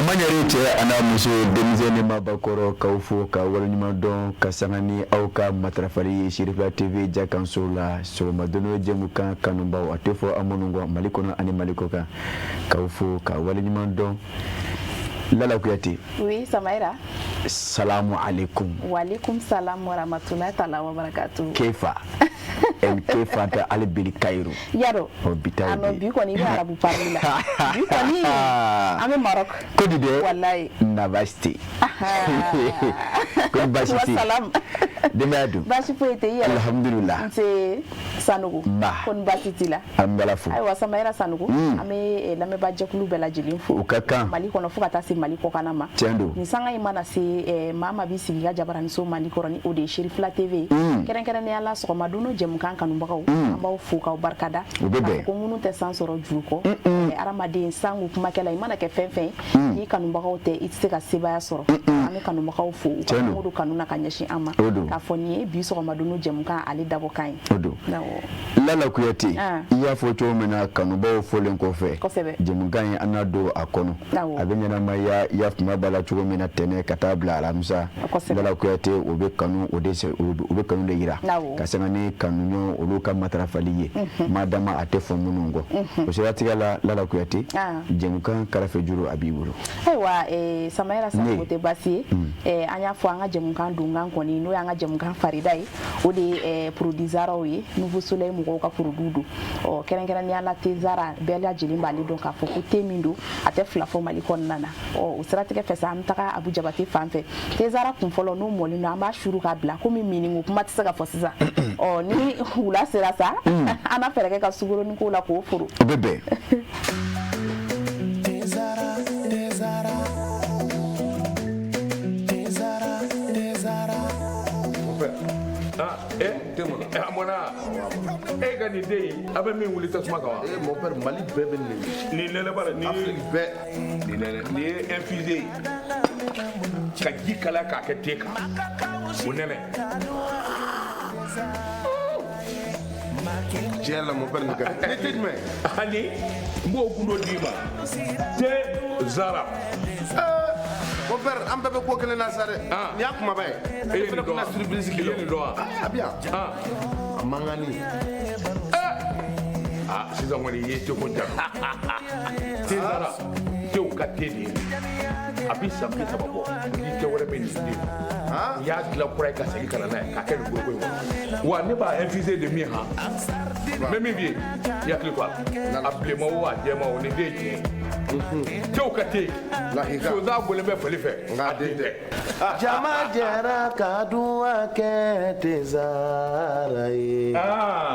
Amanyarite ana muso denizeni mabakoro kaufo ka walanyuma don kasangani au ka matrafali Sherifa TV jakanso la solomadono jemukan kanumba atefo amonungo malikono ani malikoka kaufo ka walanyuma don Lala Kuyate. Oui, Samaira. Salamu alaikum. Wa alaikum salam wa rahmatullahi ta'ala wa barakatuh. Kefa. El Kefa ta Ali Bili Cairo. Yaro. Ano bi ko ni arabu parli la. Bi ko ni ame Maroc. Ko di de. Wallahi. Navasti. Ko basiti. Salam. Demadu. Bashi poete yi. Alhamdulillah. C'est Sanogo. Kon basiti la. Ambala fu. Ay wa Samaira Sanogo. Ame la me ba jekulu bela jilin fu. Ukaka. Mali kono fu kata se Mali ko kanama. Tiendo. Ni sanga imana se mama bi sigiga jabarani so Mali koroni o de Sherifa TV. Keren keren ya la so maduno jemukan kanumbaw ambaw fu ka barkada. Ko munu te sansoro juko. Aramade sangu kuma kala imana ke fenfen. Ni kanumbaw te itse ka sebaya soro. Ame kanumbaw fu ko mudu kanuna kanyeshi ama. Ka foni bi so maduno jemukan ali dabo kan. Odo. Lala Kuyate. Iya fo to mena kanumbaw fo len ko fe. Jemukan anado akono. Abenyana maya ya fuma bala chugo mena tene katabla alamsa. Lala Kuyate obe kanu odese obe kanu de yira. Kasangani kanunyo oluka matrafaliye. Madama atefo munungo. Osirati Lala Kuyate. Jemukan karafe juro abiburo. Aywa Samaira Sanogo te basi anya fo anga jemukan dungan koni no anga jemukan faridai odi produisara wi nouveau soleil mugo ka produdu o keren keren ya la tezara bela jilimba li donc afo ko temindo ate flafo mali konnana o usirati ke fesa amtaka Abuja bati fanfe tezara kun folo no moli no amba shuru ka bla ko mi miningu kuma tsaka fo sisa o ni hula sera sa ana fereke ka suguro ni ko la ko furu bebe Amona gani dey abe min wuli tasuma kawa mon père Mali bebe ni nene bara ni Afrique be ni nene ni infusé ka jikala ka ke teka o nene Jella mon père Nika ni me ani mo gundo dima te zara mon père am bebe ko kele na sare ni akuma bay e fele ko na surprise kilo ni do bien mangani sisan wani ye jogo jan te zara tew ka tedi abi sambi sababo ni te wala be ni ya gila kura ka segi kana na ka ke ko wa ne ba infusé de mi ha même bien ya kli quoi appelez moi wa je ma on est bien tew ka te la higa so da bole be fele fe ngade Jama jara kadua ke tezara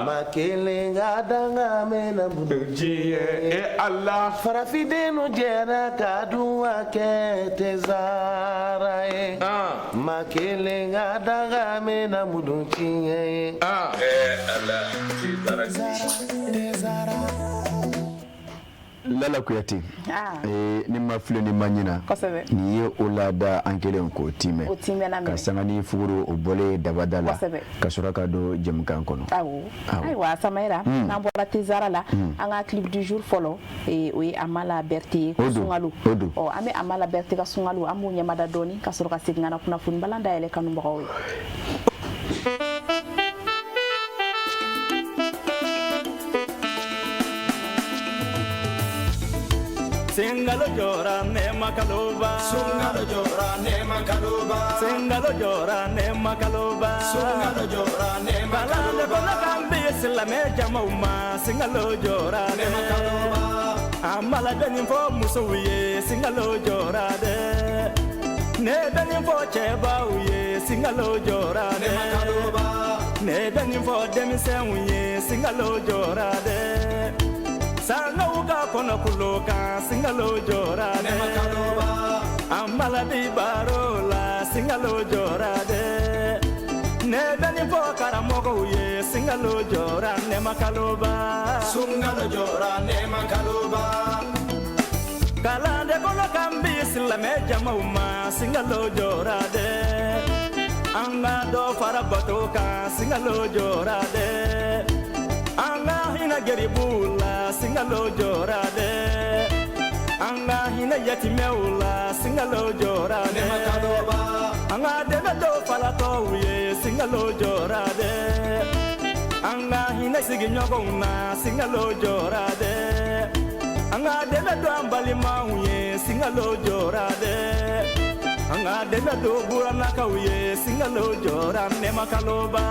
makele ngadanga mena budji e Allah farafideno jara kadua ke tezara makele ngadanga mena mudunchi Allah tezara Lala Kuyate. Ni mafile ni manyina. Ni ye olada ankele nko time. Kasangani fuguru obole dabadala. Kasuraka do jemukan kono. Aywa Samaira na bora tezara la anga clip du jour follow oui Amala Berté Sungalu. O ame Amala Berté ka Sungalu amu nyamada doni kasuraka sigana kuna fun balanda ele kanu mbawe. Singalo jora ne makaloba Sungalo jora ne makaloba Singalo jora ne makaloba Sungalo jora ne makaloba Balande kono kambi islame jamauma Singalo jora ne makaloba Amala deni fo musuye Singalo jora de Ne deni fo cheba uye Singalo jora de makaloba Ne deni fo demisen uye Singalo jora de Sanga uga kono kuloka singalo jora de makaloba Amala di barola singalo jora de Ne dani fo karamogo ye singalo jora ne makaloba Sungalo jora ne makaloba Kalande kono kambi silame jamauma singalo jora de Anga do farabato singalo jora de Anga hina geribula singalo jora de Anga hina yatimeula singalo jorade Kaloba anga debe do falato ye singalo jorade anga hina siginyogona singalo jorade anga debe do ambalima ye singalo jorade anga debe do burana kauye singalo jorane makaloba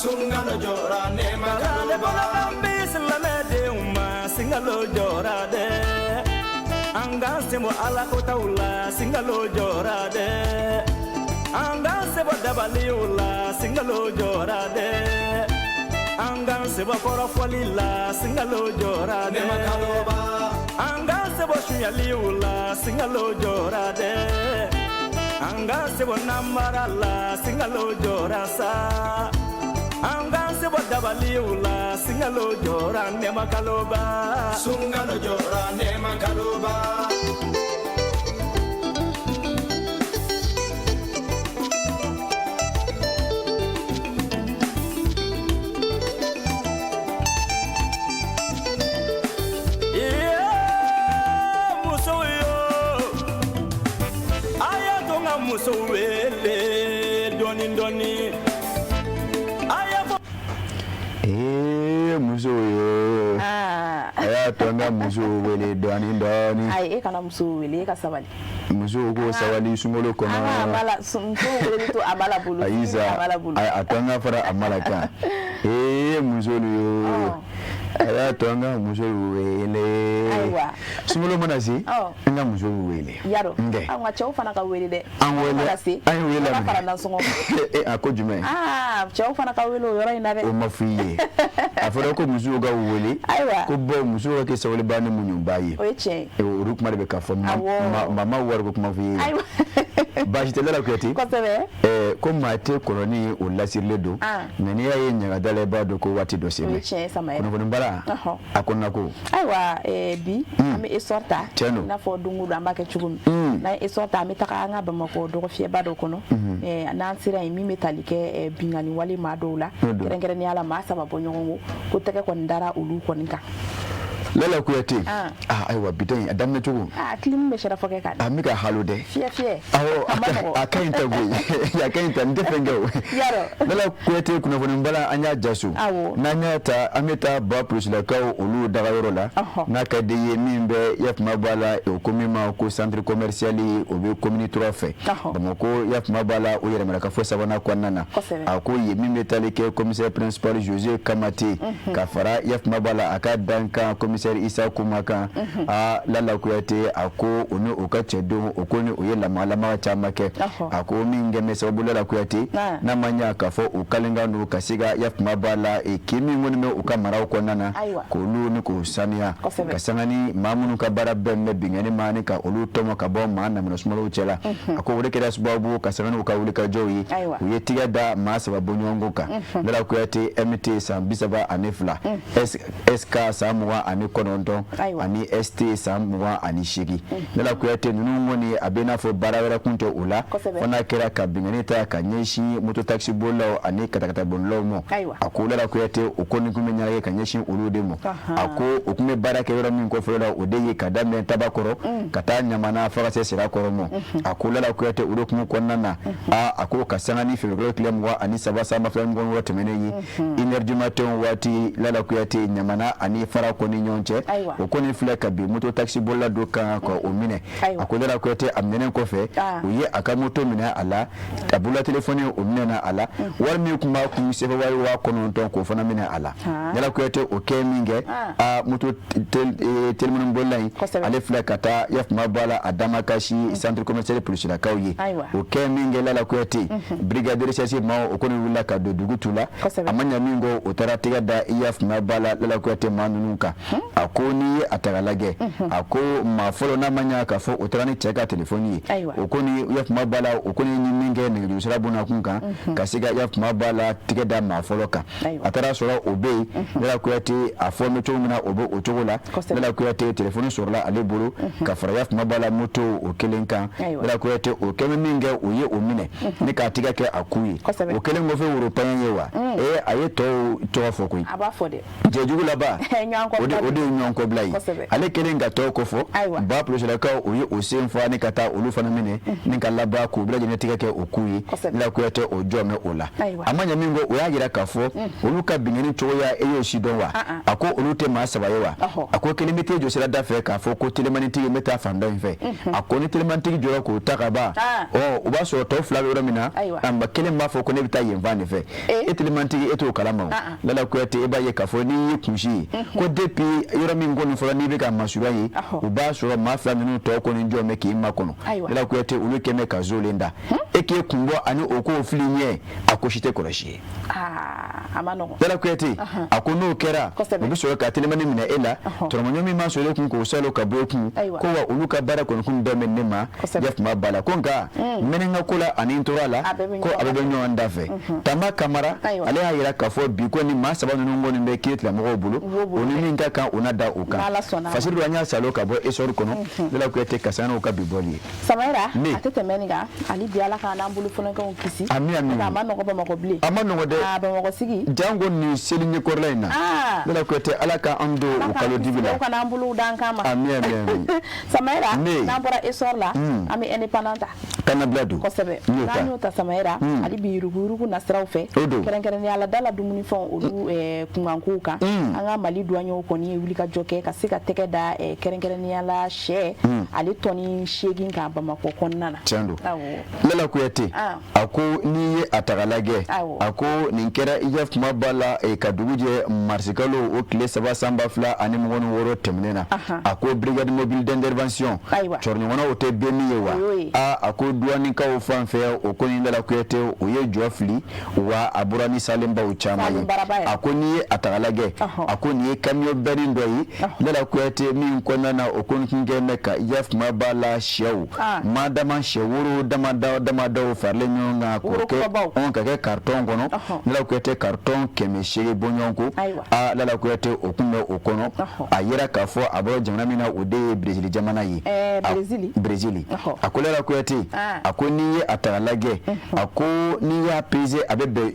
Sungalo jorane makaloba bislame uma singalo jorade anga semo ala kotaula singalo jorade anga sebo dabaliula singalo jorade anga sebo korofalila singalo jorade makaloba anga sebo shuyaliula singalo jorade anga sebo namarala singalo jorasa anga sebo dabaliula singalo jorane makaloba Sungalo jorane makaloba muso wele doni muso yo aya tonga muso wele doni ai kana muso wele ka sabali muso ko sawali sungolo kono amala sumto wele to amala bulu ai atonga fara amala ka muso yo aya tonga muso wele aiwa sungolo mana si nga muso wele yaro nge anwa chaw fana ka wele de an wele ai wele ma fara nan sungo akojume chaw fana ka wele yoro ina de o mafiye afara ko muso ga wele aiwa ko bo muso ke sawali bani munyu baye o che o ruk mare be ka fo mama war ko kuma fiye aiwa baji tela ko yati ko sebe ko mate koloni o lasirle do nani ya nyaga dale ba do ko wati do sebe kono mbara akonna ko aiwa bi ami esorta na fo dungu do ambake chugum na esorta mi taka nga ba mako do ko fie ba do kono na nsira mi metalike bingani wali ma do la kerengere ni ala ma sababu nyongo ko teke ko ndara ulu ko ninka lala kuyati aiwa bidan adam na tugu clean me shara foke kan amika halude fie akainta go ya kainta ndefengo yaro lala kuyati kuna voni mbala anya jasu nanya ta amita ba plus la ka olu daga yoro la na ka de yemimbe yafma bala e komima ko centre commercial o be commune 3 fe bamako yafma bala o yere maraka fo sabana kwanana ako yemimbe talike commissaire principal José Kamati kafara yafma bala aka danka commissaire Isa Kumaka lala kuyate ako onu okachedo okoni oyela malama chamake ako minge meso bulala kuyate na manya kafo ukalenga no kasiga yafma bala kimi ngoni me ukamara ukonana kolu ni ko sania kasangani mamunu ka bara bemme bingani mani ka olu tomo ka bo mana mino smolo uchela ako wulekera subabu kasangani ukawulika joyi uyetiga da masaba bonyongoka lala kuyate MT sambisaba anefla SK samwa ani kononto ani ST samwa ani shigi nala kuyate nunu ngoni abena fo barawera kunto ula fona kera ka bingani ta ka nyeshi moto taxi bollo ani katakata bollo mo akula la kuyate ukoni kumenyara ka nyeshi ulude mo ako ukume barake wera min ko fora odeye kadame tabakoro kata nyamana fara se sira koro mo akula la kuyate ulokumu konnana ako kasangani filgro klem wa ani sabasa maflam ngon wote meneyi energy maton wati lala kuyate nyamana ani fara koni nyonche okoni fleka bi moto taxi bolla doka ko omine akolera ko te amene ko fe uye akamoto mina ala tabula telefone omine na ala warmi kuma ku sebe wari wa kono ton ko fana mina ala yala ko te okay minge moto telefone bolla ale fleka ta yaf mabala adama kashi centre commercial plus la kawye okay minge la ko te brigadier recherche ma okoni wula ka do dugutula amanya mingo otaratiga da yaf mabala la ko te manunuka akoni atagalage ako mafolo na manya ka fo otrani cheka telefoni okoni yaf mabala okoni nyiminge ne jusra buna kunka kasiga yaf mabala tigeda mafolo ka atara sura obe la kuyati afo meto muna obo otogola la kuyati telefoni surla alebulu ka fara yaf mabala moto okelenka la kuyati okeme minge oye omine ne ka tiga ke akuyi okele ngofe european yewa ayeto to afokui abafode jejugula ba de nyon ko blay ale kelen ga to ko fo ba projet la ka o yi o sen fo ani kata olu fana mine ni kala ba ko bla jene tika ke okuyi la ko yete o jome ola amanya mingo o ya gira ka fo olu ka bingeni to ya eyo shidonwa ako olu te ma saba yewa ako kelimite jo sela da fe ka fo ko telemaniti meta fanda fe ako ni telemaniti jo ko takaba o ba so to fla wero mina amba kelen ma fo ko ne bita yemva ne fe e telemaniti eto kalama la ko yete e ba ye ka fo ni kunshi ko depuis yoro mingo ni fo ni be ka masura yi o ba so ma fla minu to ko ni jo me ki ma kono la ko yete ulu keme ka zolenda eke kumbo ani oko filinye akoshite koroshi amano la ko yete akono kera obi so ka telemani mina ela toromonyo mi ma so le kun ko salo ka boku ko wa ulu ka bara ko kun do men nema yaf ma bala ko nga menenga kula ani ntorala ko abebe nyo andafe tama kamara ale hayira ka fo bi ko ni ma sabanu ngoni be kitla mo bulu oni ni ngaka onada uka fasiru anya salo ka bo esor kono la ko yete kasana ka biboli samaira atete meniga ali biala ka na bulu fona ko kisi ami amano ko ba mako bli amano de ba mako sigi jango ni selinye korlaina la ko yete alaka ando ukalo dibila ko na bulu dan kama ami samaira na bora esor la ami independanta kana bladu ko sebe na nyota samaira ali birugu na straw fe keren ni ala dala dumuni fon olu kungankuka anga mali duanyo ko ni wuli ka joke ka sika teke da keren ni ala she ali toni shegin ka ba mako konnana tando lala ku yete ako ni atagalage ako ninkera ijaf mabala kaduguje marsikalo o kle saba samba fla ani ngono woro temnena ako brigade mobile d'intervention chorni wona o te bemiyewa ako duani ka o fanfe o ko ni lala ku yete o ye jofli wa aburani salimba o chama ako ni atagalage ako ni kamyo berin doyi lala ku yete mi konnana o ko ngene ka ijaf mabala shew madama shewuru dama farle nyonga koke on kake carton kono la kwete carton kemeshege bonyonko la kwete okume okono ayira kafo abo jamana mina ode Brazil jamana yi Brazil akola la kwete akoni atalage ako ni ya peze abebe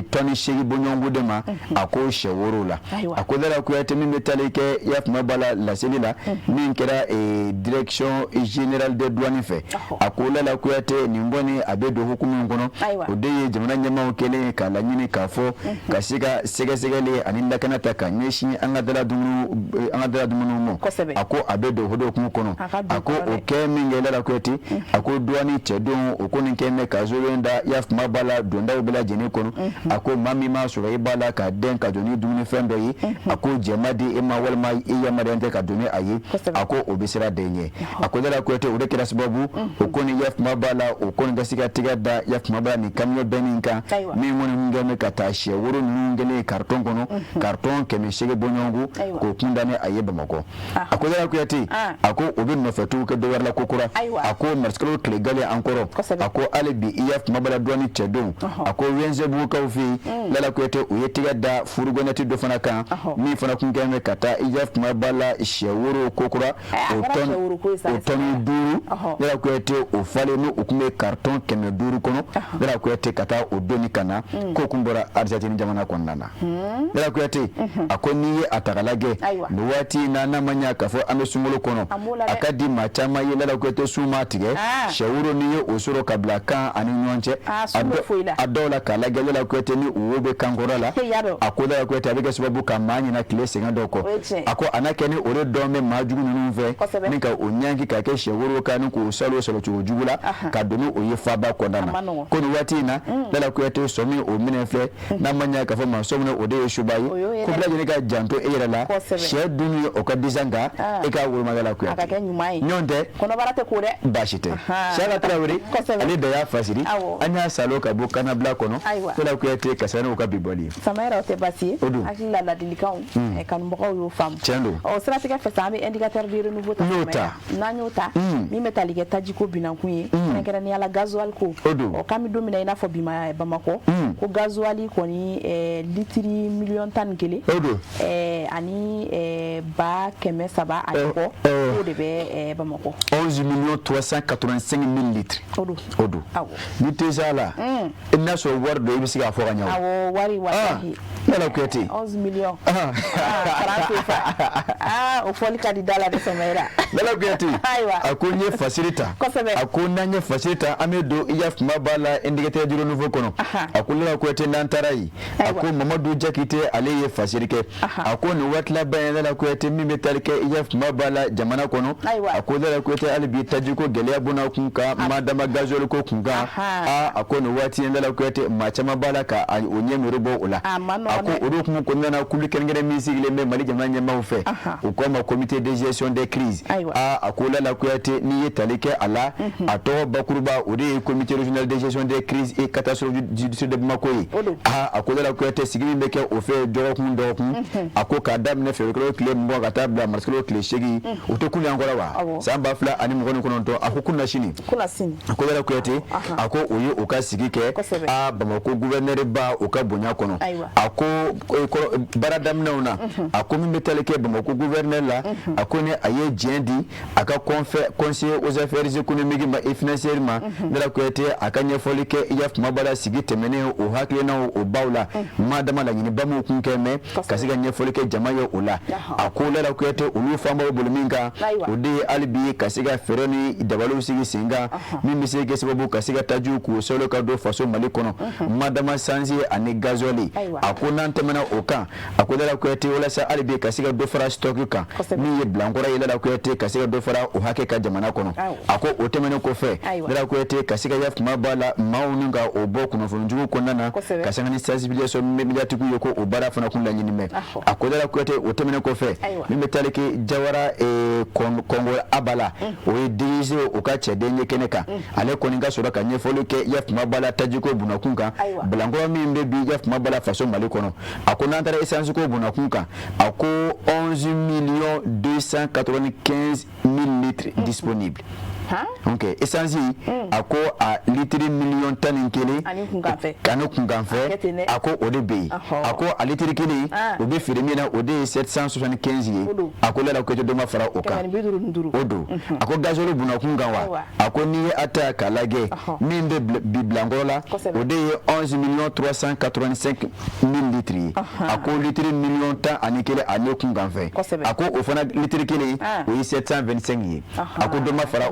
toni shege bonyongo dema ako shewuru la akola la kwete mi metalike ya mabala la selila min kera direction générale des douanes fait akola la kuyate ni mboni abedo hukumu ngono odeye jamana nyama okele kala nyine kafo kasika segele aninda kana taka nyeshi angadala dumunu mo ako abedo hodo hukumu kono ako okemi ngela la kuyati ako douane chedon okoni keme kazowenda yaf mabala donda obela jeni kono ako mami ma so ibala ka den ka doni dumunu fendo yi ako jemadi ema walma iya mariante ka doni ayi ako obisira denye ako dala kuyate udekira sababu okoni yaf mabala okoni gasika tigada yaf mabala ni kamyo beninka mi ngoni ngene katashe woro ngene carton kono carton keme shege bonyongu ko kundane ayeba mako akola ko yati ako obi no fatu ke do warla kokura ako marskalo klegale ankoro ako alibi yaf mabala dwani chedon ako wenze bu ka fi lala ko yati o yetigada furugonati do fana kan mi fana kungene kata yaf mabala sheworo kokura oton duru lala ko yati o fale no okume carton keme duru kono lala ko yati kata o doni kana ko kumbora arjatini jamana konnana lala ko yati akoni atagalage no wati na manya kafo amesumulo kono akadi machama ye lala ko yati suma tige shawuro ni osoro kabla kan ani nyonche adola kala gele lala ko yati ni uwobe kangora la akoda lala ko yati abege sababu kamanyi na kile senga doko ako anakeni ore dome majugu nunve nika onyangi kake shawuro kanu ko salo chujugula kadonu oye faba kondana kono wati na lala ko yati somi o minefle na manya kafo masomno ode shubayi ko bla jeni ka janto eyira la sheduni o ka dizanga e ka wuro magala ko yati nyonde kono barate ko de bashite shaba trawri ali da ya fasiri anya salo ka bukana bla kono lala ko yati kasana o ka biboli samaira o te basi akila la dilikaun e kan mo yo fam o stratégie fait ça mais indicateur de renouveau na nyota mi metalike tajiko binankuye ngera ni ala gasoil ko o kami domina ina fo bima bamako ko gasoil ko ni litri million tan kele ani ba keme saba ayiko ko de be bamako 11 millions 385 000 litres odo liteza la ina so wardo ibisiga fo ganyawo awo wari wallahi lala kwete 11 millions o foli kadi dala de Samaira dala kuyati akonye facilita akonanye facilita amedo iyaf mabala indicateur du nouveau kono akolela kuyati nantarai akon Mamadou Jakite aleye facilike akon watla bayan dala kuyati mimetalike iyaf mabala jamana kono akolela kuyati albi tajuko gelea buna kunka madama gazolo ko kunga akon wati dala kuyati machama bala ka onye morobo ola ako odo kuma konna na kulikengere misile me mali jamana nyama ufe ukoma comité de gestion des crises akola la kuyate ni yetalike ala ato bakuruba ode comité régional de gestion des crises et catastrophes du sud de Makoyi akola la kuyate sigimi meke ofe dorokun ako kadam ne fe ko kle mbo katabla maskelo kle shegi utokuli angora wa samba fla ani mgono kononto akukuna shini akola la kuyate ako oye okasigike bamako gouverneur ba okabonya kono ako baradam nauna ako mi metalike bamako gouverneur la akone aye jendi aka conseiller aux affaires économiques et financièrement de la côté akanye folike yaf mabala sigite mene o hakle na o baula madama la nyini bamu kunkeme kasiga nye folike jamayo ola akola la côté ulu famba buluminga ode albi kasiga feroni dabalu sigi singa mimi sigi sababu kasiga taju ku solo ka do faso malikono madama sanzi ani gazoli akona ntemena oka akola la côté ola sa albi kasiga do fara stock ka mi blankora yela la kuyate kasiga do fara o hake ka jamana kono ako otemene ko fe la kuyate kasiga yaf mabala mauninga o boku no funjugo konana kasanga ni sensibilisation mediatiku yoko o bara fana kunla nyini me ako la kuyate otemene ko fe mi metalike jawara kongo abala o dirige o ka chedenye keneka ale koninga sura ka nyefoluke yaf mabala tajiko bunakunka blankora mi mbebi yaf mabala faso malikono ako nantara essence ko bunakunka ako 11,295,000 litres disponibles. Ok, essence ako a litri million tan kele kanu kunganfe ako odebe ako a litri kele obe firemina ode 775 ye ako la ko do mafara oka odo ako gazolo buna kunganwa ako ni ata kalage minde biblangola ode 11,385,000 litres ako litri million tan anikele ane kunganfe ako ofana litri kele o 725 ye ako do mafara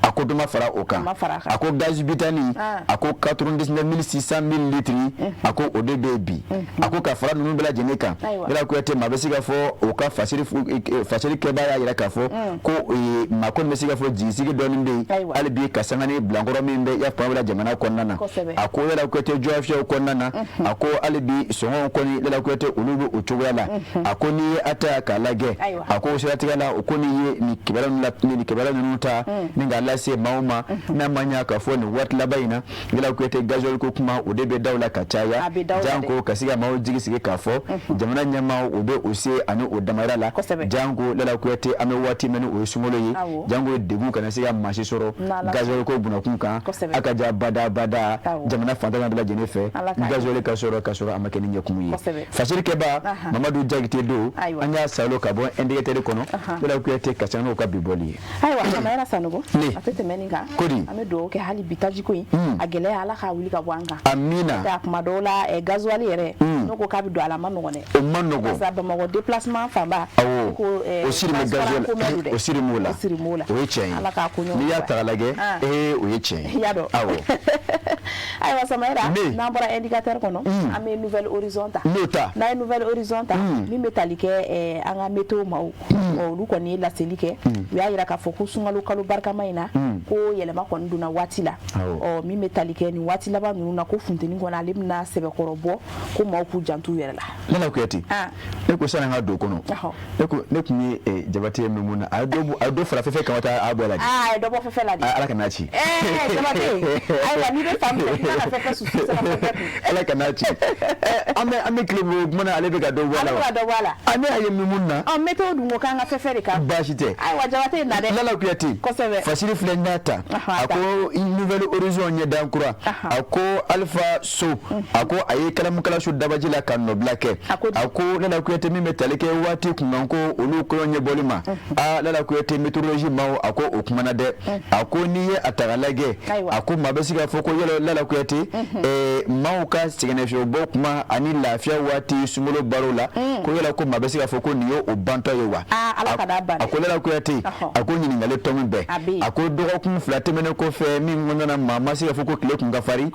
ako duma fara oka ako gaz bitani ako 99,600,000 litres ako odebebi ako ka fara nunu bela jeneka ila ko ete mabesiga fo oka fasili keba ya ila ka fo ko makon mesiga fo jisigi doninde albi kasangani blankoro mimbe ya pawla jamana konnana ako ila ko ete joafia konnana ako albi songo koni ila ko ete ulubu uchugala ako ni ata kalage ako shiratigala okoni ye ni kibara ni kibara nuta ninga lase mauma na manya ka foni wat labaina ngila kwete gazol ko kuma odebe dawla kachaya jango kasiga mawo jigi sige kafo jamana nyama obe ose ani odamara la jango lala kwete ame wati menu osumolo yi jango degu kana siga mashi soro gazol ko buna kunka akaja bada jamana fantana de la jenefe gazol ka soro amakeni nyekumu fasiri keba Mamadou Jakite do anya salo kabo indicateur kono lala kwete kachano ka biboli Samaira sanogo atete meninga amedo ke hali bitaji ko agele ala ka wuli ka bwanga amina ta kuma dola gasoil yere noko ka bido ala manogo sa ba mo déplacement famba ko osiri me gasoil osiri mola o chen ala ka kunyo ni ya tagalage o chen yado aywa Samaira nambara indicateur kono ame nouvelle horizonta na nouvelle horizonta mi metalike anga meto mau o lu ko ni la selike ya ira ka fokusu ngalo barka maina ko yelema ko nduna watila o mi metalike ni watila ba nuna ko funteni ngona lemna sebe korobo ko ma ku jantu yere la la ko yati e ko sana ngado kono ne ku ni jabate memuna ado fara fefe kamata abola di do bo fefe la di ala kanachi jabate ai wa ni be fambe na fefe susu se na fefe ala kanachi ame klebo mona alebe ga do wala ame aye memuna o meto du ngo kanga fefe ka bashite ai wa jabate na de la ko yati fasili flendata ako nouvelle horizon nye dankura ako alpha so ako aye kalamu kala shu dabaji la kanno blake ako lala kuyete mi metalike wati kunanko olu kolonye bolima lala kuyete meteorologie mawo ako okumana de ako niye atagalage ako mabesiga foko yelo lala kuyete mawo ka sigene fyo bokuma ani lafia wati sumulo barola ko yela ko mabesiga foko niyo obanto yewa ako lala kuyete ako nyini ngale tombe ako dogo kun flate mene ko fe mi ngona mama siga foko kile kun gafari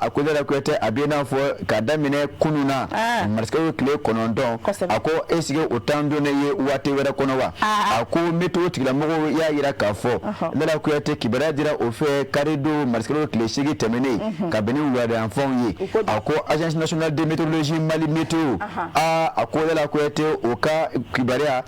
ako lala kuyete abena fo kadamine kununa marske kile konondo ako esige otando ne ye wate wera konowa ako meto tigla mogo ya yira kafo lala kuyete kibara dira ofe karido marske kile shigi temene kabeni wade enfant ye ako agence nationale de météorologie Mali météo ako lala kuyete oka kibara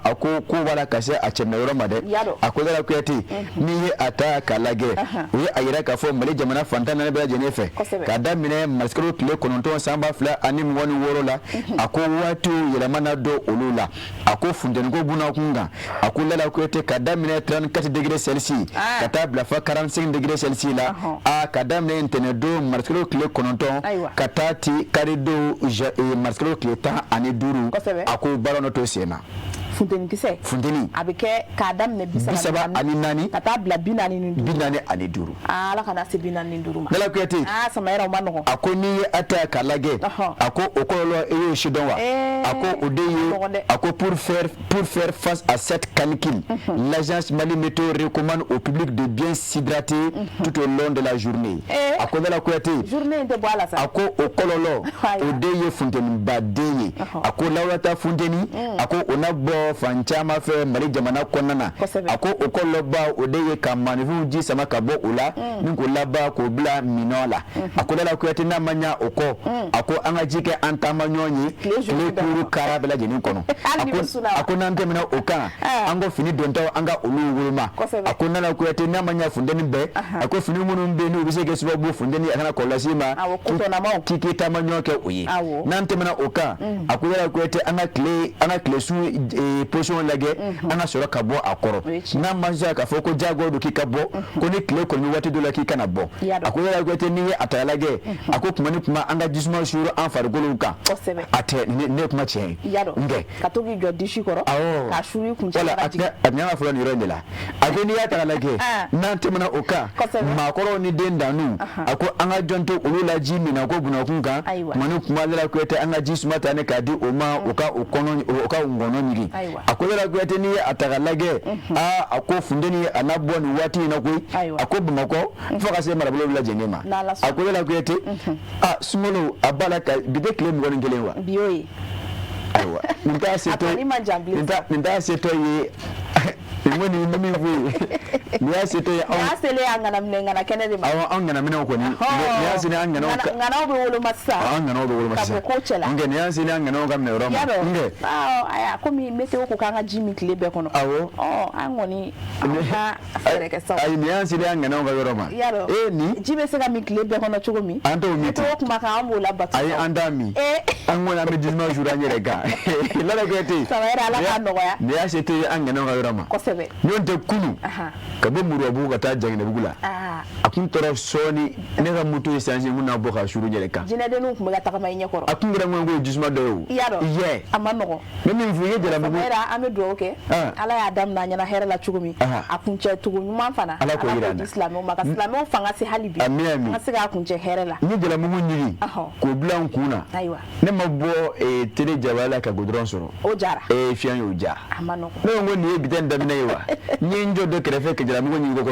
ako ko wala kase achemna yoro made ako lala kuyete ni ye ata kalage we ayira kafo Mali jamana fantana ne bela jenefe kadamine marske kile kononto samba fla anim woni worola ako watu yelamana do olula ako fundeni ko buna kunga ako lala kuyete kadamine 34 degrés Celsius kata blafa 45 degrés Celsius la kadamine intene do marske kile kononto kata ti karido marske kile ta ani duru ako barono to sena funteni kise funteni abike kadam ne bisaba ani nani kata bla binani ani duru ala kana se binani nduru ma lala kuyete samayra umano ako ni ata kalage ako okololo eyo shidonwa ako odeye ako pour faire face à cette canicule l'agence Mali météo recommande au public de bien s'hydrater tout au long de la journée ako lala kuyete journée de boala sa ako okololo odeye funteni badeye ako lawata funteni ako onabo fanchama fe Mali jamana konana ako okolo ba odeye kamani fuji sama kabo ula ninko laba ko bla minola ako lala ko yatina manya oko ako anga jike antama nyonyi le kuru karabela jeni kono ako nante mina oka ango fini donto anga ulu wulma ako nala ko yatina manya fundeni be ako fini munum be no bisege subabu fundeni akana kolasima kiki tamanyoke uyi nante mina oka ako lala ko yate anga kle su position lage ana soro kabo akoro na manza ka foko jago do kikabo ko ni kle ko ni wati do la kikana bo akola ko te ni atalage ako kuma ni kuma anga jisma shuru an fargoluka ate ne kuma che nge katogi jodi shikoro ka shuru kun wala atnya fula ni rendela ageni ya atalage na temana oka makoro ni dendanu ako anga jonto ulula jimi na ko buna kunga manu kuma la ko te anga jisma tane kadi oma oka okono oka ngono nyiri akola gwete ni atagalage ako fundeni anaboni wati na koi ako bumako faka se marabolo la jenema akola gwete sumolo abalaka bide klem ngoni ngelewa biyoyi aiwa ninta seto yi ngoni mimi vu ni asete ya asele angana mnengana kenede ma angana mena ko ni ni asele angana ngana obe wolo massa angana obe wolo massa nge ni asele angana ko mne roma nge aya komi meteo ko kanga jimi klebe kono angoni ha sereke so ay ni asele angana ko roma ni jibe sega mi klebe kono chogomi ando mi to ko maka ambo la batu ay andami angona me disma jura nyere ga la gete sawaira ala ka no ya ni asete angana ko roma nyonte kunu kabo muru abu kata jangine bugula akun toro soni ne ga mutu essence nguna boka shuru nyeleka jine de nu kumga taka mai nyekoro akun ngira ngo jisma do ye amano mimi mvuye jela mugu era amedo oke ala ya adam na nyana hera la chugumi akun che tugu nyuma fana ala ko irana islam o maka islam o fanga si halibi asiga akun che hera la ni jela mugu nyiri ko blan kuna aiwa ne mabo tele jabala ka godron soro o jara fian yo ja amano no ngo ni biten damine yewa nyenjo do krefe ke jela mugu nyiri ko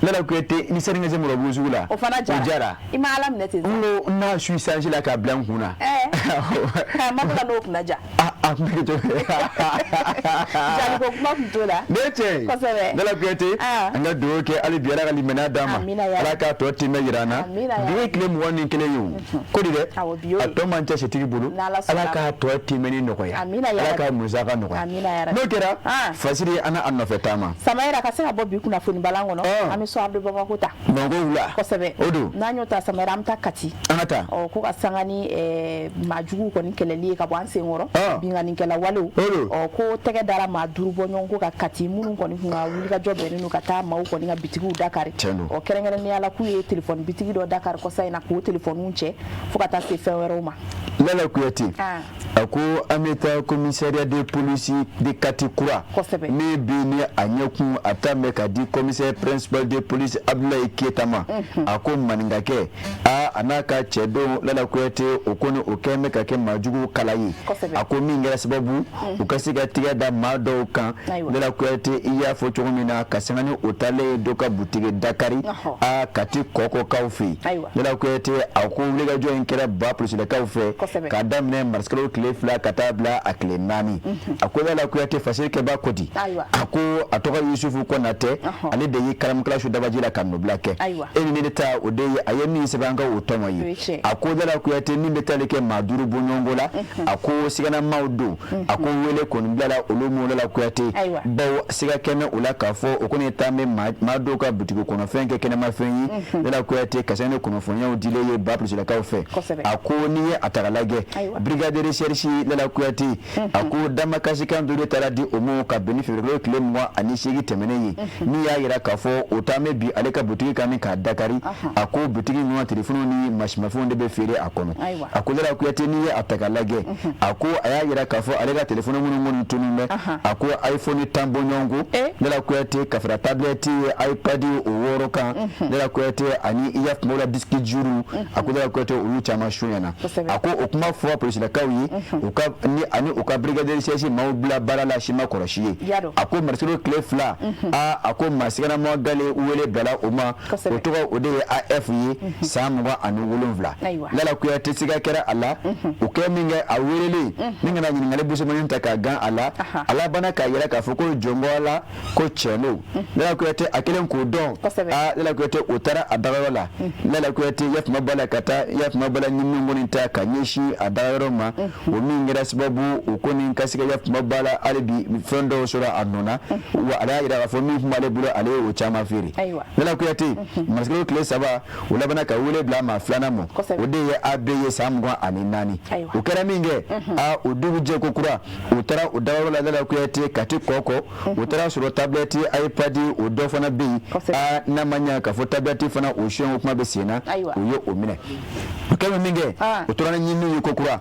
lala ko ete ni seringa ze muro buzula o fana jara ima alam nete ngo na shui sanji la ka blan kuna mabula no kuna ja mbeto jali ko kuma kutola neche lala ko ete anga do ke ali biara ga limena dama ala ka to ti meyirana bi claim warning kele yu ko dire ato mancha setigi bulu ala ka to ti meni no ko ya ala ka muzaka no ko no kera fasiri ana anno fetama samaira ka sega bobi kuna funi balango no ami so abdo baba kota nongo wula ko sebe odu nanyo ta samaira amta kati anata ko asangani majugu ko ni keleli ka bwanse ngoro bi binganinkɛla walew ko tɛgɛ dara maa 5 bɔ ɲɔgɔn ko ka kati minnu kɔni kun ka wuli ka jɔ bɛnnen ka taa maaw kɔni ka bitigiw dakari kɛrɛnkɛrɛnnenya la k'u ye téléphone bitigi dɔ dakari kɔsa in na k'o téléphone cɛ fo ka taa se fɛn wɛrɛw ma Lala Kuyate a ko an bɛ taa commissariat de police de Kati Kura min bɛ ni a ɲɛkun a ta mɛn ka di commissaire principal de police Abdoulaye Keita ma a ko maninkakɛ a n'a ka cɛ don Lala Kuyate o kɔni o kɛn bɛ ka kɛ maajugu kala ye a ko min kɛra sababu u ka se ka tigɛ da maa dɔw kan Lala Kuyate i y'a fɔ cogo min na ka sanga ni o talen dɔ ka butigi Dakari a Kati kɔkɔkaw fɛ Lala Kuyate a ko wulikajɔ in kɛra ba polisilakaw fɛ k'a daminɛ marisikalo tile 2 ka taa bila a tile 4 a ko Lala Kuyate fasirikɛba kodi a ko a tɔgɔ Yusufu Konate ale de ye karamukala su dabaji la ka nobila kɛ e ni ne ta o de ye a ye min sɛbɛn an ka o tɔmɔ ye a ko Lala Kuyate min bɛ taali kɛ maa 5 bɔ ɲɔgɔn la a ko siganamaw don a ko wele kɔni bilala olu mu Lala Kuyate bawo siga kɛmɛ o la k'a fɔ o kɔni taa bɛ maa dɔw ka butigi kɔnɔfɛn kɛ kɛnɛmafɛn ye Lala Kuyate ka ni kunnafoniyaw dilen ye ba polisilakaw fɛ a ko n'i ye a ta ka lajɛ brigade de recherche Lala Kuyate a ko damakasikan dɔ de taara di o ma ka bɛn ni février tile 28 tɛmɛnen ye min y'a jira k'a fɔ o taa bɛ bi ale ka butigi kan k'a dakari a ko butigi ninnu téléphone ni masimafɛnw de bɛ feere a kɔnɔ a ko Lala Kuyate n'i ye a ta ka lajɛ a ko a y'a jira k'a fɔ ale ka téléphone minnu tunun bɛ a ko iPhone 10 bɔ ɲɔgɔn ko Lala Kuyate ka fara tablette iPad o 6 kan Lala Kuyate ani i y'a fɔ la disque juru a ko Lala Kuyate olu caman suɲɛna a ko o kuma fɔ polisilakaw ye u ka ni ani u ka brigade de recherche maaw bila baara la sima kɔrɔsi ye a ko marisilo tile 2 a ko maa siganama gale wele bila o ma o tɔgɔ o de ye AF ye san 27 Lala Kuyate siga kɛra a la o kɛ min kɛ a welelen min kana ɲininkali busamanin ta k'a gan a la ala bana k'a yɛrɛ k'a fɔ ko jɔnbɔ la ko cɛno Lala Kuyate a kelen k'o dɔn Lala Kuyate o taara a dagayɔrɔ la Lala Kuyate yafuma bala ka taa yafuma bala ɲinini kɔni ta ka ɲɛsin a dagayɔrɔ ma o min kɛra sababu o kɔni ka se ka yafuma bala hali bi fɛn dɔw sɔrɔ a nɔ na wa ale y'a jira k'a fɔ min kun b'ale bolo ale y'o caman feere Lala Kuyate marisikalo tile 3 o labɛnna ka wele bila maa 2nan ma o de ye AB ye san 24 o kɛra min kɛ o dugujɛ ko kura o taara o dagayɔrɔ la Lala Kuyate Kati kɔkɔ o taara sɔrɔ tablette iPad o dɔ fana bɛ yen n'a ma ɲɛ k'a fɔ tablette fana o siyɛn o kuma bɛ sen na o ye o minɛ o kɛra min kɛ o tora ni ɲinini ye ko kura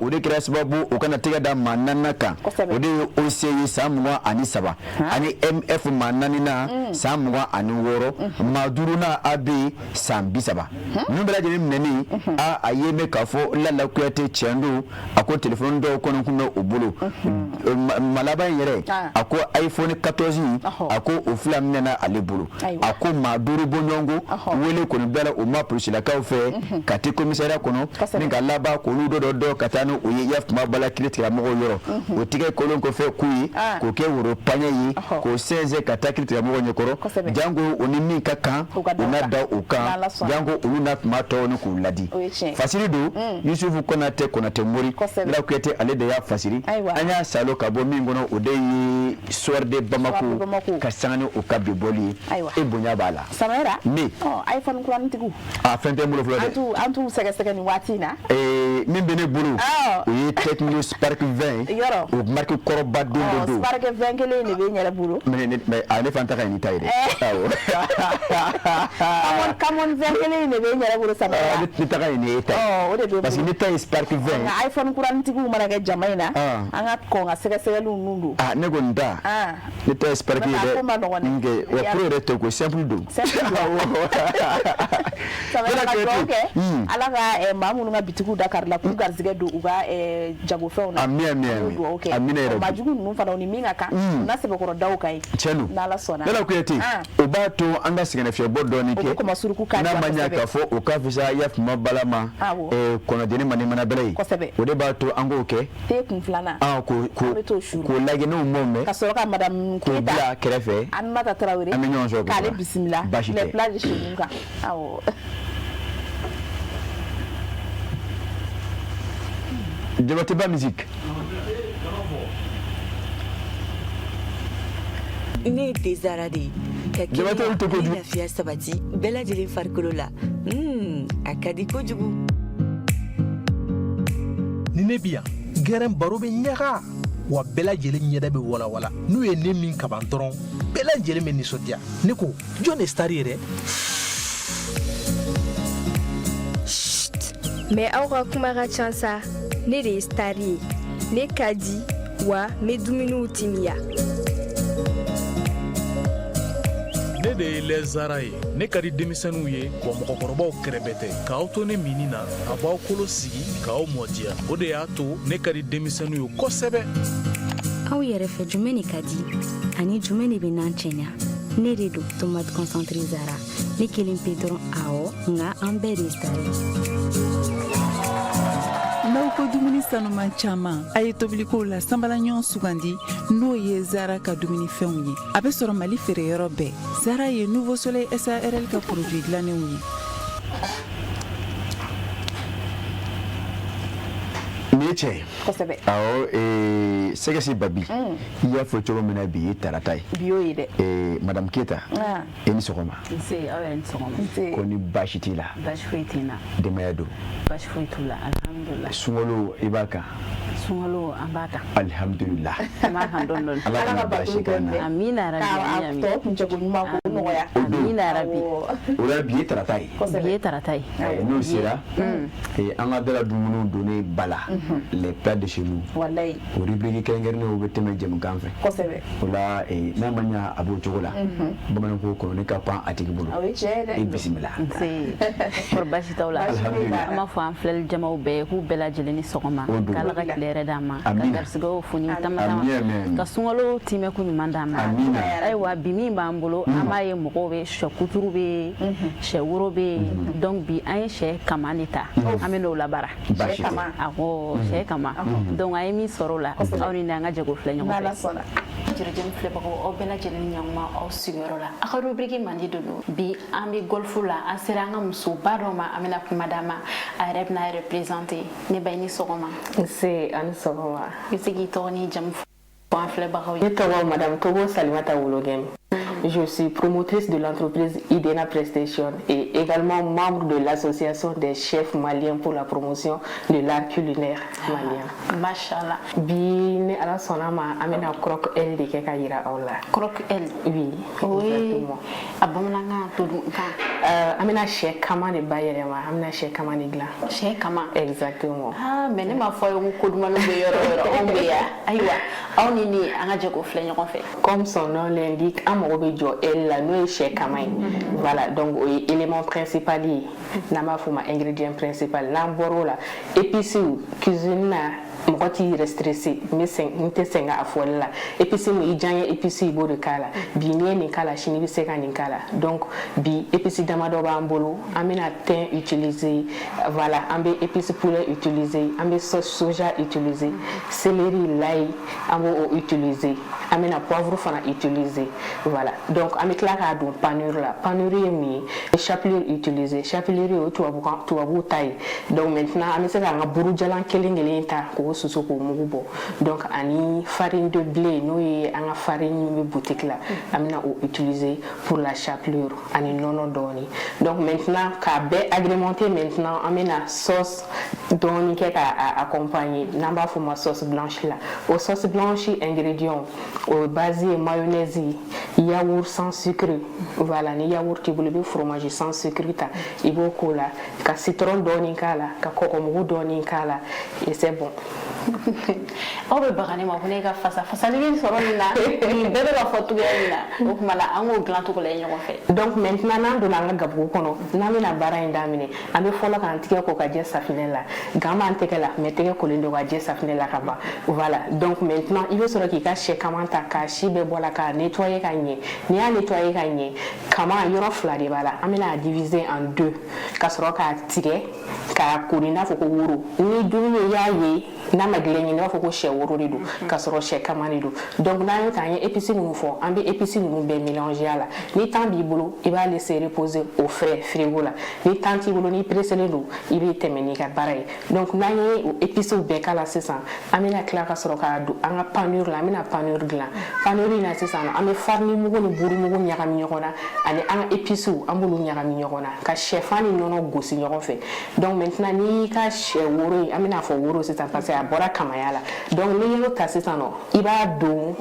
o de kɛra sababu o kana tɛgɛ da maa 4nan kan o de ye OC ye san 23 ani MF maa 4nan san 26 maa 5nan AB san 30 ninnu bɛɛ lajɛlen minɛni a ye mɛn k'a fɔ Lala Kuyate tiɲɛ don a ko téléphone dɔw kɔni kun bɛ o bolo malaba in yɛrɛ a ko iPhone 14 a ko o 2 minɛna ale bolo a ko maa 5 bɔ ɲɔgɔn ko wele kɔni bila o ma polisilakaw fɛ ka ti commissariat kɔnɔ ni ka laban k'olu dɔ ka taa ni o ye yafuma bala kiiritigɛlamɔgɔw yɔrɔ o tigɛ kolon kɔfɛ k'u ye k'o kɛ woro paɲɛ ye k'o sɛnsɛn ka taa kiiritigɛlamɔgɔw ɲɛkɔrɔ jango o ni min ka kan o na da o kan jango olu na tuma tɔw ni k'u ladi fasiri don Yusufu Konate Mori Lala Kuyate ale de y'a fasiri an y'a salo ka bɔ min kɔnɔ o de ye soir de Bamako ka sanga ni o ka bi bɔli ye e bonya b'a la Samara ne iPhone kurantigiw fɛn tɛ n bolo fɔlɔ dɛ an t'u sɛgɛsɛgɛ nin waati in na min bɛ ne bolo o ye Tecno Spark 20 o marque kɔrɔba don Spark 20 kelen de bɛ n yɛrɛ bolo mais ale fana ta ka ɲi ni ta ye dɛ Camon 20 kelen de bɛ n yɛrɛ bolo Samara ne ta ka ɲi ni e ta ye parce que ne ta ye Spark 20 nka iPhone kurantigiw mana kɛ jama in na an ka kɔn ka sɛgɛsɛgɛliw ninnu don ne kɔni ta ne ta ye Spark ye dɛ wa pro yɛrɛ tɛ ko simple don Samara ka dugawu kɛ ala ka maa minnu ka bitigiw dakari la k'u garizigɛ don u ka jagofɛnw na amina yɛrɛ maajugu ninnu fana o ni min ka kan u na sɛbɛkɔrɔ daw ka ye tiɲɛ n'ala sɔnna Lala Kuyate o b'a to an ka sɛgɛnnafiɲɛbɔ dɔɔni kɛ n'a ma ɲɛ k'a fɔ o ka fisa yafuma bala ma kɔnɔjɛni manimana bɛlɛ ye o de b'a to an k'o kɛ te kun filanan k'o lajɛ n'o m'o mɛn ka sɔrɔ ka madame k'o bila kɛrɛfɛ Aminata Tarawele an bɛ ɲɔgɔn sɔrɔ k'ale bisimila baasi tɛ les plats de chez nous kan awɔ Jabateba musique ne ye Desara de ye ka kelen ni lafiya sabati bɛɛ lajɛlen farikolo la a ka di kojugu ni ne bi yan gɛrɛn baro bɛ ɲaga wa bɛɛ lajɛlen ɲɛda bɛ walawala n'u ye ne min kaban dɔrɔn bɛɛ lajɛlen bɛ nisɔndiya ne ko jɔn de star yɛrɛ mais aw ka kuma ka ca sa ne de ye star ye ne ka di wa n bɛ dumuniw timiya ne de ye lɛzara ye ne ka di denmisɛnninw ye wa mɔgɔkɔrɔbaw kɛrɛbɛ tɛ k'aw to ne mini na a b'aw kolo sigi k'aw mɔdiya o de y'a to ne ka di denmisɛnninw ye kosɛbɛ aw yɛrɛ fɛ jumɛn de ka di ani jumɛn de bɛ n'an cɛɲa ne de don tomate concentré zara ne kelen pe dɔrɔn awɔ nka an bɛɛ de sari n'aw ko dumuni sanuman caman a ye tobilikow la sanbalaɲɔgɔn sugandi n'o ye zara ka dumunifɛnw ye a bɛ sɔrɔ mali feereyɔrɔ bɛɛ zara ye nouveau soleil sarl ka produit dilannenw ye ni cɛ awɔ sɛgɛsi babi i y'a fɔ cogo min na bi ye tarata ye bi y'o ye dɛ madame Keta e ni sɔgɔma nse aw yɛrɛ ni sɔgɔma ko ni baasi t'i la baasi foyi t'i la denbaya don baasi foyi t'u la alhamdulillah sunkalo i b'a kan sunkalo an b'a kan alhamdulillah an b'a kan dɔɔni dɔɔni ala kana baasi k'an na amina rabi k'a tɔ kuncɛko ɲuman k'o nɔgɔya amina rabi o la bi ye tarata ye bi ye tarata ye n'o sera an ka dala dumuniw donnen bala les plats de chez nous wallahi o rubrique kɛrɛnkɛrɛnnenw bɛ tɛmɛ jɛmukan fɛ kosɛbɛ o la n'a ma ɲa a b'o cogo la bamananko kɔnɔ ne ka pan a tigi bolo o ye tiɲɛ dɛ i bisimila nse kɔrɔ baasi t'aw la an b'a fɔ an filɛli jamaw bɛɛ k'u bɛɛ lajɛlen ni sɔgɔma k'ala ka tile yɛrɛ d'an ma ka garisigɛw foni tama tama ka sunkalo timɛko ɲuman d'an ma ayiwa bi min b'an bolo an b'a ye mɔgɔw bɛ sɛ kuturu bɛ yen sɛ woro bɛ yen donc bi an ye sɛ kama de ta an bɛ n'o labara sɛ kama awɔ sɛ kama donc an ye min sɔrɔ o la aw ni an ka jago filɛ ɲɔgɔn fɛ jërëjëf filɛbagaw aw bɛɛ lajɛlen ni ɲɔgɔn aw sigiyɔrɔ la a ka rubrique mandi de don bi an bɛ golfu la an sera an ka musoba dɔ ma an bɛna kuma d'a ma a yɛrɛ bɛna a représenter ne ba i ni sɔgɔma nse a ni sɔgɔma i bɛ se k'i tɔgɔ n'i jamu fɔ an filɛbagaw ye ne tɔgɔ madame Togo Salimata Wologem. Je suis promotrice de l'entreprise Idena Prestation et également membre de l'association des chefs maliens pour la promotion de l'art culinaire malien. Machallah. Bi ne ala sɔnna ma an bɛna croque L de kɛ ka yira aw la. Croque L. Oui. Exactement. A bamanankan to dun kan. An bɛna sɛ kama de bayɛlɛma an bɛna sɛ kama de dilan. Sɛ kama. Exactement. Ah mais ne m'a fɔ ye ko kodumanw bɛ yɔrɔ o yɔrɔ anw bɛ yan ayiwa aw ni ni an ka jɛ k'o filɛ ɲɔgɔn fɛ. Comme son nom l'indique an mago bɛ jɔ L la n'o ye sɛ kama ye. Voilà donc o ye élément principal ye n'an b'a fɔ o ma ingrédient principal n'an bɔra o la épices cuisine na mɔgɔ t'i yɛrɛ stressé n tɛ sɛgɛn a fɔli la épices i diya épices i b'o de k'a la bi n'i ye nin k'a la sini i bɛ se ka nin k'a la donc bi épices damadɔ b'an bolo an bɛna thym utiliser voilà an bɛ épices poulet utiliser an bɛ sauce soja utiliser céleri l'ail an b'o utiliser an bɛna poivre fana utiliser voilà donc an bɛ tila k'a don panure la panure ye mun ye chapelure utiliser chapelure o tubabuw ta ye donc maintenant an bɛ se k'an ka burujalan kelen kelen ta k'o susu k'o mugu bɔ donc ani farine de blé n'o ye an ka farine min bɛ boutique la an bɛna o utiliser pour la chapelure ani nɔnɔ dɔɔni donc maintenant k'a bɛɛ agrémenter maintenant an bɛna sauce dɔɔni kɛ k'a accompagner n'an b'a fɔ o ma sauce blanche la o sauce blanche ingrédients o base ye mayonnaise yaourt sans sucre voilà ni yaourt t'i bolo i bɛ fromage sans sucre ta i b'o k'o la ka citron dɔɔni k'a la ka kɔgɔmugu dɔɔni k'a la et c'est bon. aw bɛ baga ne ma ko ne ka fasali bɛ sɔrɔ nin na nin bɛɛ bɛ ka fɔ cogoya min na o tuma na an k'o dilan cogo la ɲɔgɔn fɛ. donc maintenant n'an donna an ka gabugu kɔnɔ n'an bɛna baara in daminɛ an bɛ fɔlɔ k'an tigɛ ko ka jɛ safinɛ la gan b'an tɛgɛ la mais tɛgɛ kolen don ka jɛ safinɛ la ka ban voilà donc maintenant i bɛ sɔrɔ k'i ka sɛ kama ta k'a si bɛɛ bɔ la k'a nettoyer ka ɲɛ n'i y'a nettoyer ka ɲɛ kama yɔrɔ fila de b'a la an bɛna a diviser en deux ka sɔrɔ k'a tigɛ k'a kori n'a fɔ ko woro ni dumuni y'a ye n'a ma dilan ɲɛ i b'a fɔ ko sɛ woro de don ka sɔrɔ sɛ kama de don donc n'an y'o ta an ye épices minnu fɔ an bɛ épices ninnu bɛɛ mélanger a la ni temps b'i bolo i b'a laisser reposer au frais frigo la ni temps t'i bolo ni presselen don i bɛ tɛmɛ n'i ka baara ye donc n'an ye o épices bɛɛ k'a la sisan an bɛna tila ka sɔrɔ k'a don an ka panure la an bɛna panure dilan panure in na sisan an bɛ farine mugu ni burumugu ɲagami ɲɔgɔn na ani an ka épices an b'olu ɲagami ɲɔgɔn na ka sɛfan ni nɔnɔ gosi ɲɔgɔn fɛ donc maintenant n'i y'i ka sɛ woro ye an bɛna fɔ woro sisan parce que a bɔra bɔra kamaya la donc ni y'o ta sisan nɔ i b'a don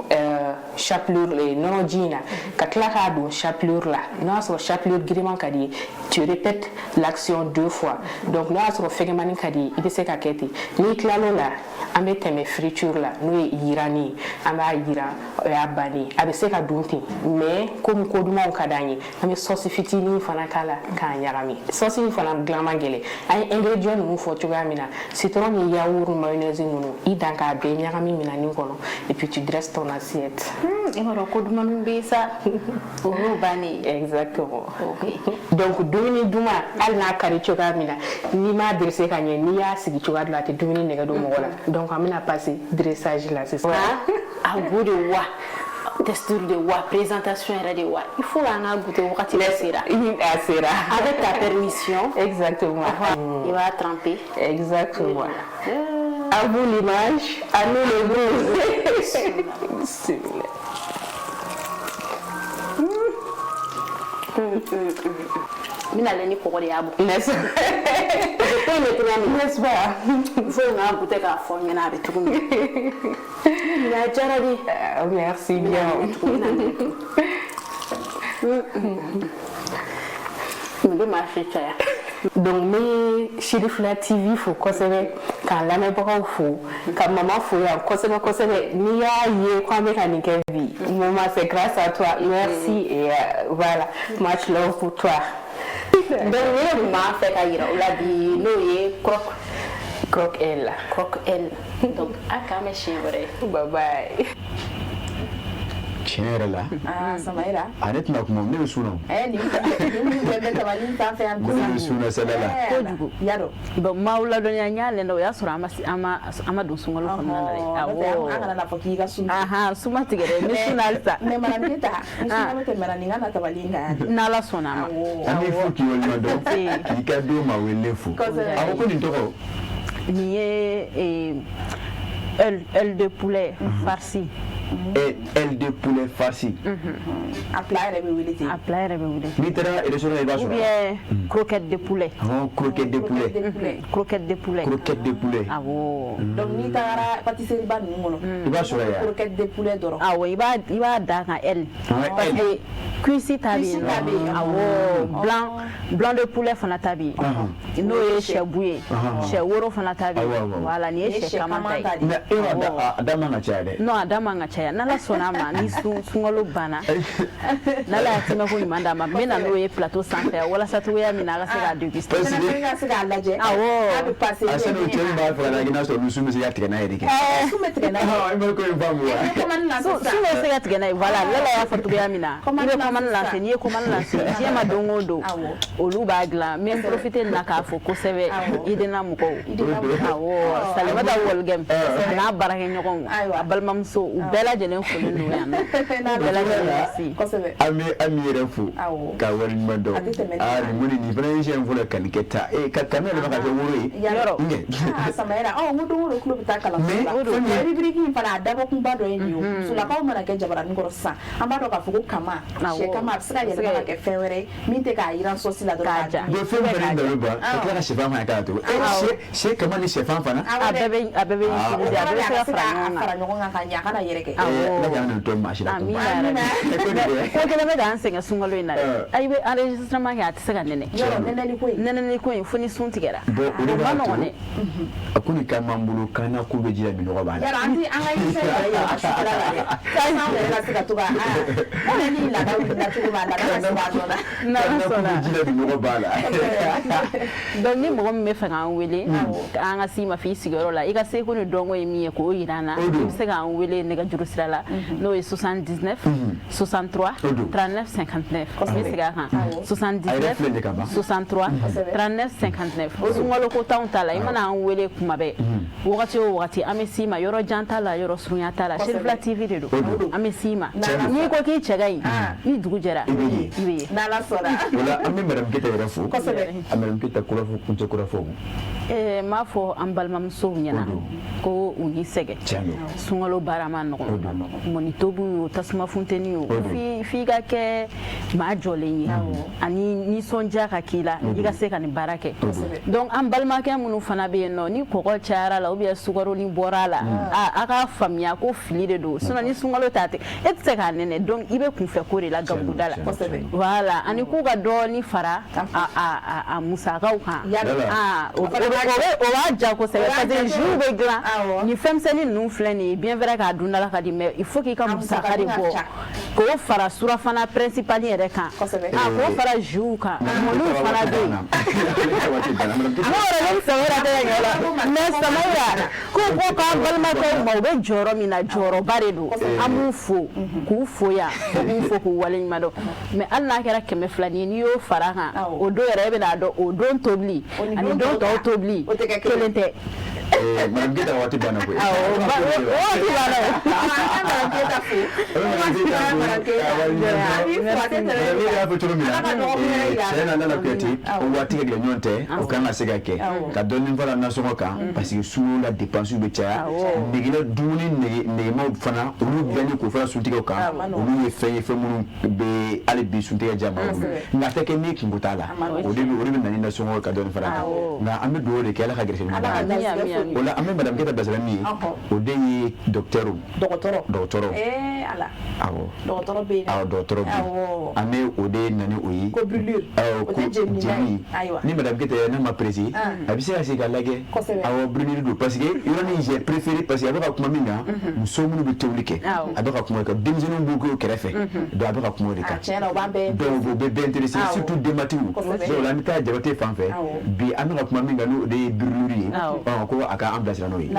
chapelure nɔnɔ ji in na ka tila k'a don chapelure la n'a y'a sɔrɔ chapelure giriman ka di ye tu répètes l'action 2 fois donc n'a y'a sɔrɔ fɛgɛmani ka di ye i bɛ se ka kɛ ten n'i tilal'o la an bɛ tɛmɛ friture la n'o ye yirani ye an b'a yira o y'a bannen a bɛ se ka dun ten mais komi ko dumanw ka d'an ye an bɛ sɔsi fitinin fana k'a la k'a ɲagami sɔsi in fana dilan man gɛlɛn an ye ingrédients ninnu fɔ cogoya min na citron ni yaourt mayonnaise ninnu i dan k'a bɛɛ ɲagami minɛnin kɔnɔ et puis tu dresses ton assiette. i b'a dɔn ko dumanw bɛ sa o y'o bannen exactement donc dumuni duman hali n'a kari cogoya min na n'i m'a dressé ka ɲɛ n'i y'a sigi cogoya dɔ la a tɛ dumuni nɛgɛ don mɔgɔ la donc an bɛna passer dressage la sisan. a goût de wa texture de wa présentation yɛrɛ de wa il faut an ka goûter wagati bɛ sera a sera avec ta permission exactement i b'a tremper exactement à vous l'image à nous le goût mina le ni kɔgɔ de y'a bɔ n'est-ce pas fo ŋa goûter k'a fɔ ɲɛna a bɛ cogo min na a diyara de merci bien n bɛ maa si caya donc n bɛ Chérifula TV fo kosɛbɛ k'an lamɛnbagaw fo ka mama fo yan kosɛbɛ kosɛbɛ n'i y'a ye ko an bɛ ka nin kɛ bi maman c'est grâce à toi merci et voilà much love pour toi. donc ne yɛrɛ b'a fɛ ka yira o la bi n'o ye croque elle donc a k'an bɛ siɲɛ wɛrɛ bye bye. tiɲɛ yɛrɛ la Samaïra ale tɛna kuma ne bɛ sun na nin bɛ tabali sanfɛ yan ne bɛ sun na sɛbɛ la kojugu yadɔ bon maaw ladɔnya n y'a lɛn o y'a sɔrɔ an ma don sunkalo kɔnɔna na dɛ awɔ an kana fɔ k'i ka sun suma tigɛ dɛ n bɛ sun na halisa mais madame Keta ni sunkalo tɛmɛna nin ka na tabali in kan n'Ala sɔnna a ma an bɛ fo k'i waleɲuman dɔn k'i ka don ma wele fo a ko nin tɔgɔ nin ye aile de poulet farci aile de poulet farci a plat yɛrɛ bɛ wele ten a plat yɛrɛ bɛ wele n'i taara restaurant i b'a sɔrɔ ou bien croquette de poulet croquette de poulet croquette de poulet croquette de poulet awɔ donc n'i tagara pâtisserie ba ninnu kɔnɔ i b'a sɔrɔ yan croquette de poulet dɔrɔn awɔ i b'a da kan aile parce que cuissi ta bɛ yen awɔ blanc de poulet fana ta bɛ yen n'o ye sɛbu ye sɛ woro fana ta bɛ yen voilà nin ye sɛ kama ta ye mais e b'a a da man ka caya dɛ non a da man ka caya n'Ala sɔnna a ma ni sunkalo banna n'Ala y'a tɛmɛ ko ɲuman d'a ma n bɛ na n'o ye plateau sanfɛ walasa cogoya min na a ka se k'a déguster ka se k'a lajɛ awɔ a bɛ passer a sani o cɛ min b'a fɛ ka lajɛ n'a sɔrɔ ni sun bɛ se ka tigɛ n'a ye de kɛ sun bɛ tigɛ n'a ye i ma ko in faamu wa sun bɛ se ka tigɛ n'a ye voilà Lala y'a fɔ cogoya min na i bɛ commande lancer n'i ye commande lancer diɲɛ ma don o don olu b'a dilan n bɛ profiter nin na k'a fɔ kosɛbɛ idena mɔgɔw awɔ Salimata Wɔligɛm a n'a baarakɛɲɔgɔnw a balimamuso u bɛɛ lajɛlen folen don yan nɔ bɛɛ lajɛlen merci an bɛ yɛrɛ fo ka waleɲuman dɔn nin mɔni nin fana ye siɲɛ fɔlɔ ka nin kɛ ta ka kanu yɛrɛ ma ka kɛ woro ye yɔrɔ Samaïra n ko don o don tulo bɛ taa kalanso la rubrique in fana a dabɔkunba dɔ ye nin ye o musolakaw mana kɛ jabaranin kɔrɔ sisan an b'a dɔn k'a fɔ ko kama sɛ kama a bɛ se ka yɛlɛma ka kɛ fɛn wɛrɛ ye min tɛ k'a jiran sɔsi la dɔrɔn k'a ja fɛn bɛɛ ni ba ka tila ka sɛfan fana k'a to sɛ kama ni sɛfan fana a bɛɛ bɛ a bɛɛ bɛ se ka fara ɲɔgɔn kan ka ɲɛ a kana yɛrɛ kɛ ne ka na to maa si la ko kelen bɛ k'an sɛgɛn sunkalo in na dɛ ayi bɛ enregistrement kɛ a tɛ se ka nɛnɛ nɛnɛli ko in fo ni sun tigɛra o ma nɔgɔn dɛ a ko nin ka m'an bolo k'an ka ko bɛ ji la minɔgɔ b'a la yɔrɔ an ka émission yɛrɛ yɛlɛma sufɛla la dɛ sisan an yɛrɛ ka se ka to ka ni laada wulila cogo b'a la ka se k'a dɔn n'ala sɔnna ji la minɔgɔ b'a la donc ni mɔgɔ min bɛ fɛ k'an wele an ka s'i ma f'i sigiyɔrɔ la i ka seko ni dɔnko ye min ye k'o jira an na i bɛ se k'an wele nɛgɛjuru sira la n'o ye 79 63 39 59 n bɛ segin a kan 79 63 39 59 sunkalo ko t'anw ta la i mana an wele kuma bɛɛ wagati o wagati an bɛ s'i ma yɔrɔ jan t'a la yɔrɔ surunya t'a la Chérifula TV de don an bɛ s'i ma n'i ko k'i cɛ ka ɲi ni dugu jɛra i bɛ ye n'Ala sɔnna o la an bɛ madame Keta yɛrɛ fo a madame Keta kɔrɔfɔ kuncɛ kɔrɔfɔ n b'a fɔ an balimamusow ɲɛna ko u ni sɛgɛn sunkalo baara ma nɔgɔn mɔni tobi o tasuma funteni o f'i ka kɛ maa jɔlen ye ani nisɔndiya ka k'i la i ka se ka nin baara kɛ donc an balimakɛ minnu fana bɛ yen nɔ ni kɔgɔ cayara la ou bien sukaro ni bɔra la a ka faamuya ko fili de don sinon ni sunkalo t'a tɛ e tɛ se k'a nɛnɛ donc i bɛ kunfɛ ko de la gabuguda la voilà ani k'u ka dɔɔni fara a musakaw kan o b'a ja kosɛbɛ parce que jus bɛ dilan ni fɛnmisɛnnin ninnu filɛ nin ye bien vrai k'a dundala ka di mais il faut k'i ka musaka de bɔ k'o fara surafana principal yɛrɛ kan k'o fara jus kan mɔniw fana bɛ yen mais Samara ko k'an balimakɛw ma u bɛ jɔyɔrɔ min na jɔyɔrɔba de don an b'u fo k'u fo yan k'u fo k'u waleɲuman dɔn mais hali n'a kɛra 200 n'i y'o fara kan o don yɛrɛ e bɛna dɔn o don tobili ani don tɔw tobili kelen tɛ. Madame Guetta waati banna koyi. Waati kɛ ɲɔgɔn tɛ o kan ka se ka kɛ ka dɔɔni fara nasɔngɔ kan parce que sunkalo la dépense bɛ caya negela dumuni negemaw fana olu bɛɛ ni k'o fara suntigɛw kan olu ye fɛn ye fɛn minnu bɛ hali bi suntigɛ diya maaw bolo nka a tɛ kɛ ni kungo t'a la o de bɛ na ni nasɔngɔ ka dɔɔni fara kan nka an bɛ dugawu de kɛ Ala ka gɛrɛsɛgɛ ɲuman d'an ma o la an bɛ Madame Guetta bilasira min ye o de ye dɔgɔtɔrɔ dɔgɔtɔrɔ bɛ yen an bɛ o de na ni o ye ko jeli ni Madame Guetta n'a ma pressé a bɛ se ka se ka lajɛ awɔ brûlure don parce que yɔrɔ j'ai préféré parce que a bɛ ka kuma min kan muso minnu bɛ tobili kɛ a bɛ ka kuma kan denmisɛnninw b'u k'o kɛrɛfɛ donc a bɛ ka kuma o de kan donc o bɛ bɛɛ intéressé surtout denbatigiw donc an bɛ taa Jabate fan fɛ bi an bɛ ka kuma min kan n'o de ye brûlure ye ko a ka an bilasira n'o ye.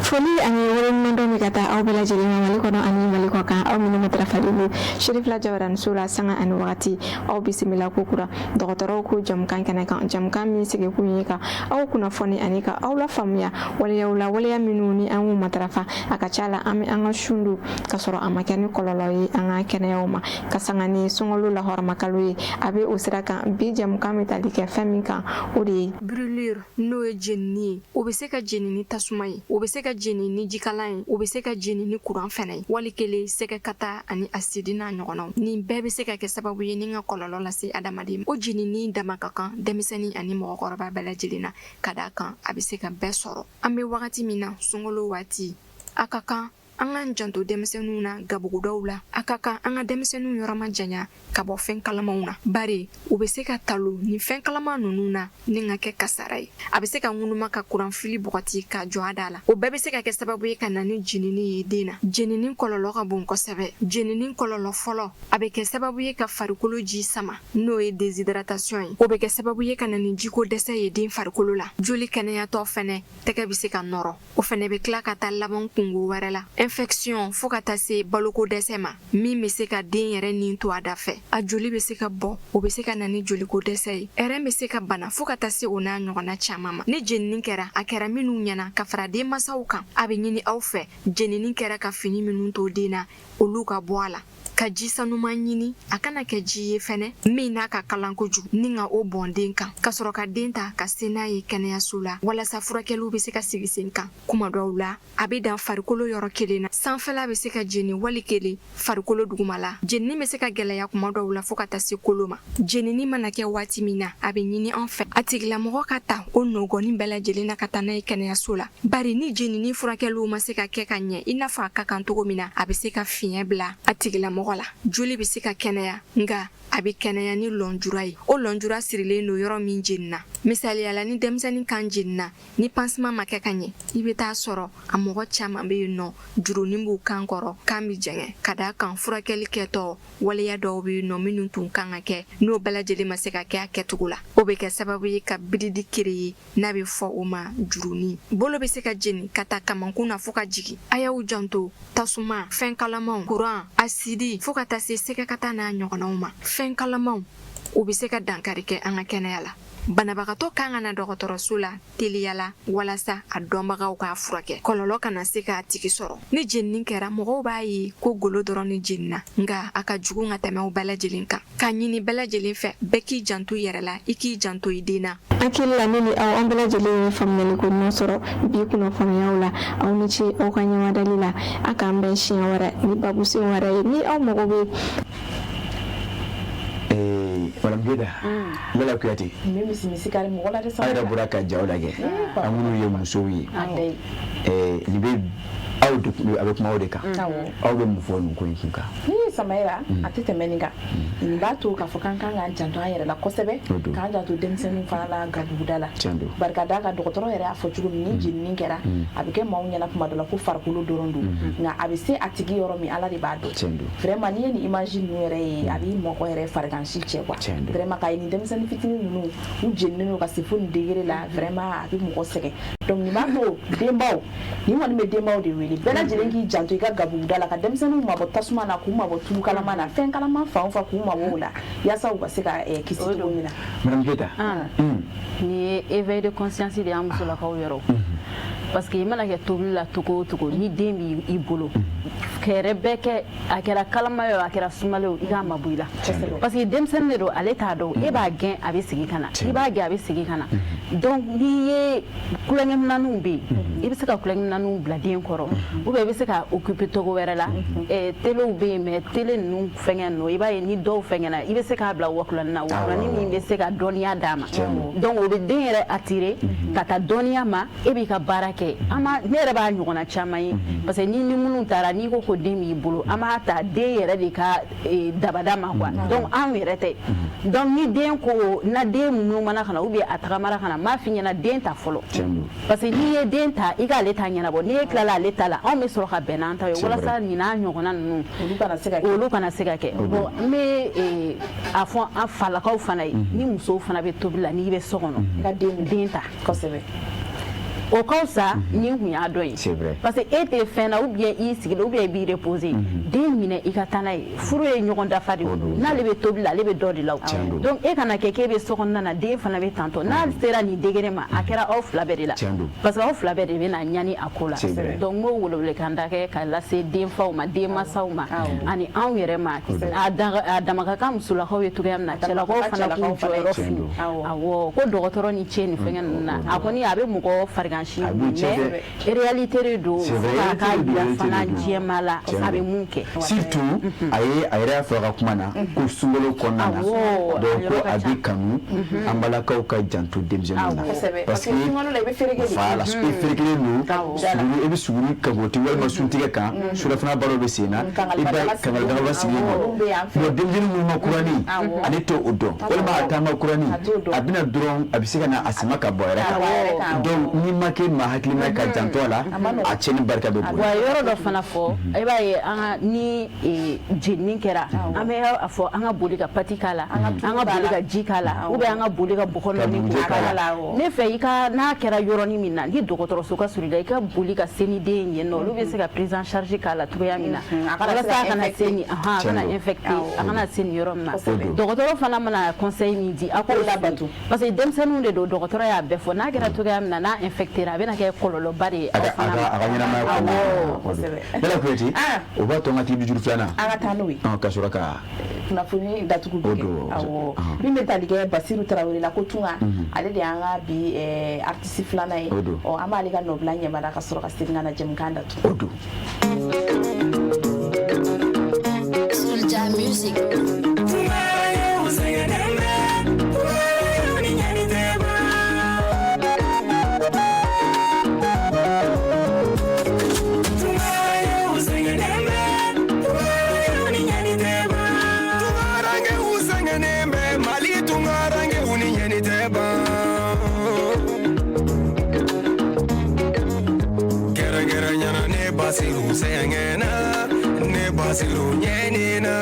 foli ani waleɲuman dɔn bɛ ka taa aw bɛɛ lajɛlen ma Mali kɔnɔ ani Mali kɔ kan aw minnu matarafalen don Cherifila Jabaramuso la sanga ani wagati aw bisimila ko kura dɔgɔtɔrɔw ko jamukan kɛnɛ kan jamukan min sigikun ye ka aw kunnafoni ani ka aw la faamuya waleyaw la waleya minnu ni an k'u matarafa a ka ca la an bɛ an ka sun don ka sɔrɔ a ma kɛ ni kɔlɔlɔ ye an ka kɛnɛyaw ma ka sanga ni sunkalo lahɔrɔmakalo ye a bɛ o sira kan bi jamukan bɛ tali kɛ fɛn min kan o de ye brûlure n'o ye jenini ye o bɛ se ka jeni ni tasuma ye o bɛ se ka jeni ni jikalan ye o bɛ se ka jeni ni kuran fɛnɛ ye wali kelen sɛgɛkata ani asidi n'a ɲɔgɔnnaw nin bɛɛ bɛ se ka kɛ sababu ye ni ka kɔlɔlɔ lase adamaden ma o jenini dama ka kan denmisɛnnin ani mɔgɔkɔrɔba bɛɛ lajɛlen na ka d'a kan a bɛ se ka bɛɛ sɔrɔ an bɛ wagati min na sunkalo waati a ka kan an k'an janto denmisɛnninw na gabugudaw la a ka kan an ka denmisɛnninw yɔrɔ ma janya ka bɔ fɛn kalamaw na bari u bɛ se ka talo ni fɛn kalama ninnu na ni ka kɛ kasara ye a bɛ se ka ŋunuma ka kuranfili bɔgɔti ka jɔ a da la o bɛɛ bɛ se ka kɛ sababu ye ka na ni jenini ye den na jenini kɔlɔlɔ ka bon kosɛbɛ jenini kɔlɔlɔ fɔlɔ a bɛ kɛ sababu ye ka farikolo ji sama n'o ye déshydratation ye o bɛ kɛ sababu ye ka na ni jiko dɛsɛ ye den farikolo la joli kɛnɛyatɔ fɛnɛ tɛgɛ bɛ se ka nɔrɔ o fɛnɛ bɛ tila ka taa laban kungo wɛrɛ la infection fo ka taa se baloko dɛsɛ ma min bɛ se ka den yɛrɛ nin to a da fɛ a joli bɛ se ka bɔ o bɛ se ka na ni joliko dɛsɛ ye ɛrɛn bɛ se ka bana fo ka taa se o n'a ɲɔgɔnna caman ma ni jenini kɛra a kɛra minnu ɲɛna ka fara den masaw kan a bɛ ɲini aw fɛ jenini kɛra ka fini minnu to den na olu ka bɔ a la ka ji sanuman ɲini a kana kɛ ji ye fɛnɛ min n'a ka kalan kojugu ni ka o bɔn den kan ka sɔrɔ ka den ta ka se n'a ye kɛnɛyaso la walasa furakɛliw bɛ se ka sigi sen kan kuma dɔw la a bɛ dan farikolo yɔrɔ kelen na sanfɛla bɛ se ka jeni wali kelen farikolo duguma la jenini bɛ se ka gɛlɛya kuma dɔw la fo ka taa se kolo ma jenini mana kɛ waati min na a bɛ ɲini an fɛ a tigilamɔgɔ ka ta o nɔgɔnin bɛɛ lajɛlen na ka taa n'a ye kɛnɛyaso la bari ni jenini furakɛliw ma se ka kɛ ka ɲɛ i n'a fɔ a ka kan cogo min na a bɛ se ka fiɲɛ bila a tigilamɔgɔ la joli bɛ se ka kɛnɛya nka a bɛ kɛnɛya ni lɔnjura ye o lɔnjura sirilen don yɔrɔ min jenina misaliyala ni denmisɛnnin kan jenina ni panseman ma kɛ ka ɲɛ i bɛ taa sɔrɔ a mɔgɔ caman bɛ yen nɔ jurunin b'u kan kɔrɔ kan bɛ jɛngɛ ka d'a kan furakɛli kɛtɔ waleya dɔw bɛ yen nɔ minnu tun kan ka kɛ n'o bɛɛ lajɛlen ma se ka kɛ a kɛcogo la o bɛ kɛ sababu ye ka biridi créer n'a bɛ fɔ o ma jurunin bolo bɛ se ka jeni ka taa kamankun na fo ka jigin a y'aw janto tasuma fɛn kalamaw kuran asidi fo ka taa se sɛgɛkata n'a ɲɔgɔnnaw ma fɛn kalamaw o bɛ se ka dankari kɛ an ka kɛnɛya la banabagatɔ kan ka na dɔgɔtɔrɔso la teliyala walasa a dɔnbagaw k'a furakɛ kɔlɔlɔ kana se k'a tigi sɔrɔ ni jenini kɛra mɔgɔw b'a ye ko golo dɔrɔn ni jenina nga a ka jugu ka tɛmɛ u bɛɛ lajɛlen kan ka ɲini bɛɛ lajɛlen fɛ bɛɛ k'i janto yɛrɛ la i k'i janto i den na hakili la ne ni aw an bɛɛ lajɛlen ye faamuyali ko ɲuman sɔrɔ bi kunnafoniyaw la aw ni ce aw ka ɲɛmadali la a k'an bɛn siɲɛ wɛrɛ ni babusen wɛrɛ ye ni aw mago bɛ Madame Geda, Bella Kuyati. Ayda buraka jawla ge. Amunu ye muso ye. Ni be aw de avec ma odeka. Aw be mu fo nu ko yinka. Ni Samaira atete meninga. Ni ba to ka fo kan kan an janto ayere la kosebe. Kan janto denmisɛnninw fana la gabuguda la. Barka da ka dɔgɔtɔrɔ yɛrɛ a fɔ cogo min jinni kɛra a bɛ kɛ maaw ɲɛna kuma dɔ la ko farikolo dɔrɔn don nka a bɛ se a tigi yɔrɔ min Ala de b'a dɔn. Vraiment ni ye ni image ninnu yɛrɛ ye a b'i mɔgɔ yɛrɛ farigan si cɛ quoi. Vraiment ka ye ni denmisɛnnin fitinin ninnu u jeninen don ka se fo nin degré la vraiment a bɛ mɔgɔ sɛgɛn. Donc nin b'a to denbaw ni kɔni bɛ denbaw de wele bɛɛ lajɛlen k'i janto i ka gabuguda la ka denmisɛnninw mabɔ tasuma na k'u mabɔ tulu kalama na fɛn kalama fan o fan k'u mabɔ o la yaasa u ka se ka kisi cogo min na. Madame Keita. Ni ye éveil de conscience de an musolakaw yɔrɔ parce que i mana kɛ tobili la togo o togo ni den b'i bolo kɛrɛ bɛɛ kɛ a kɛra kalama ye a kɛra sumalen i k'a ma bɔ i la parce que denmisɛnnin de don ale t'a dɔn e b'a gɛn a bɛ segin ka na i b'a gɛn a bɛ segin ka na donc n'i ye kulonkɛminɛnw bɛ yen i bɛ se ka kulonkɛminɛnw bila den kɔrɔ ou bien i bɛ se ka occuper togo wɛrɛ la telew bɛ yen mais tele ninnu fɛngɛ ninnu i b'a ye ni dɔw fɛngɛna i bɛ se k'a bila wakulɔni na wakulɔni min bɛ se ka dɔnniya d'a ma donc o bɛ den yɛrɛ attirer ka taa dɔnniya ma e b'i ka baara kɛ ne yɛrɛ b'a ɲɔgɔnna caman ye parce que ni minnu taara n'i ko ko den b'i bolo an b'a ta den yɛrɛ de ka dabada ma quoi donc anw yɛrɛ tɛ donc ni den ko na den minnu mana ka na ou bien a tagamara ka na m'a f'i ɲɛna den ta fɔlɔ parce que n'i ye den ta i k'ale ta ɲɛnabɔ n'i ye tilala ale ta la anw bɛ sɔrɔ ka bɛn n'an ta ye walasa nin n'a ɲɔgɔnna ninnu olu kana se ka kɛ bon n bɛ a fɔ an falakaw fana ye ni musow fana bɛ tobili la n'i bɛ so kɔnɔ ka den ta kosɛbɛ o ka fisa ni kun y'a dɔn ye parce que e tɛ fɛn na ou bien i sigilen ou bien i b'i reposer den minɛ i ka taa n'a ye furu ye ɲɔgɔn dafa de n'ale bɛ tobili la ale bɛ dɔ de la donc e kana kɛ k'e bɛ so kɔnɔna na den fana bɛ tantɔ n'a sera nin degré ma a kɛra aw fila bɛɛ de la parce que aw fila bɛɛ de bɛ na ɲani a ko la donc n b'o welewelekan da kɛ ka lase denfaw ma denmansaw ma ani anw yɛrɛ ma a dama ka kan musolakaw ye cogoya min na cɛlakaw fana k'u jɔyɔrɔ fili awɔ ko dɔgɔtɔrɔ ni cɛ ni fɛngɛ ninnu na a kɔni a bɛ mɔgɔ farigan mais réalité de do ka bila fana diɛma la a bɛ mun kɛ surtout a yɛrɛ y'a fɔ a ka kuma na ko sunkalo kɔnɔna na donc ko a bɛ kanu an balakaw ka janto denmisɛnninw na parce que voilà i ferekelen don i bɛ suguri kagoti walima suntigɛ kan surafana balo bɛ sen na i b'a kangalikaba sigilen don bon denmisɛnnin minnu ma kurani ale t'o dɔn walima a taama kurani a bɛna dɔrɔn a bɛ se ka na a sama ka bɔ yɛrɛ kan donc ni ma kɛ ma hakilima ka janto a la a cɛ ni barika bɛ bonya wa yɔrɔ dɔ fana fɔ i b'a ye an ka ni jenini kɛra an bɛ a fɔ an ka boli ka pati k'a la an ka boli ka ji k'a la ou bien an ka boli ka bɔgɔnɔni k'a la ne fɛ i ka n'a kɛra yɔrɔnin min na ni dɔgɔtɔrɔso ka surun i la i ka boli ka se ni den yen nɔ olu bɛ se ka prise en charge k'a la cogoya min na walasa a kana se ni a kana infecté a kana se nin yɔrɔ min ma dɔgɔtɔrɔ fana mana conseil min di a k'o labato parce que denmisɛnninw de don dɔgɔtɔrɔ y'a bɛɛ fɔ n'a kɛra cogoya min na n'a infecté a bɛna kɛ kɔlɔlɔba de ye aw fana ma a ka ɲɛnamaya kɔnɔ Bella Kuyate o b'a to an ka taa bijuru filanan an ka taa n'o ye ka sɔrɔ ka kunnafoni datugu bɛ kɛ awɔ min bɛ tali kɛ Basiru Tarawele la ko tunga ale de y'an ka bi artiste filanan ye an b'ale ka nɔbila ɲɛmada ka sɔrɔ ka segin ka na jɛmukan datugu Soulja Music ne basiru nyenina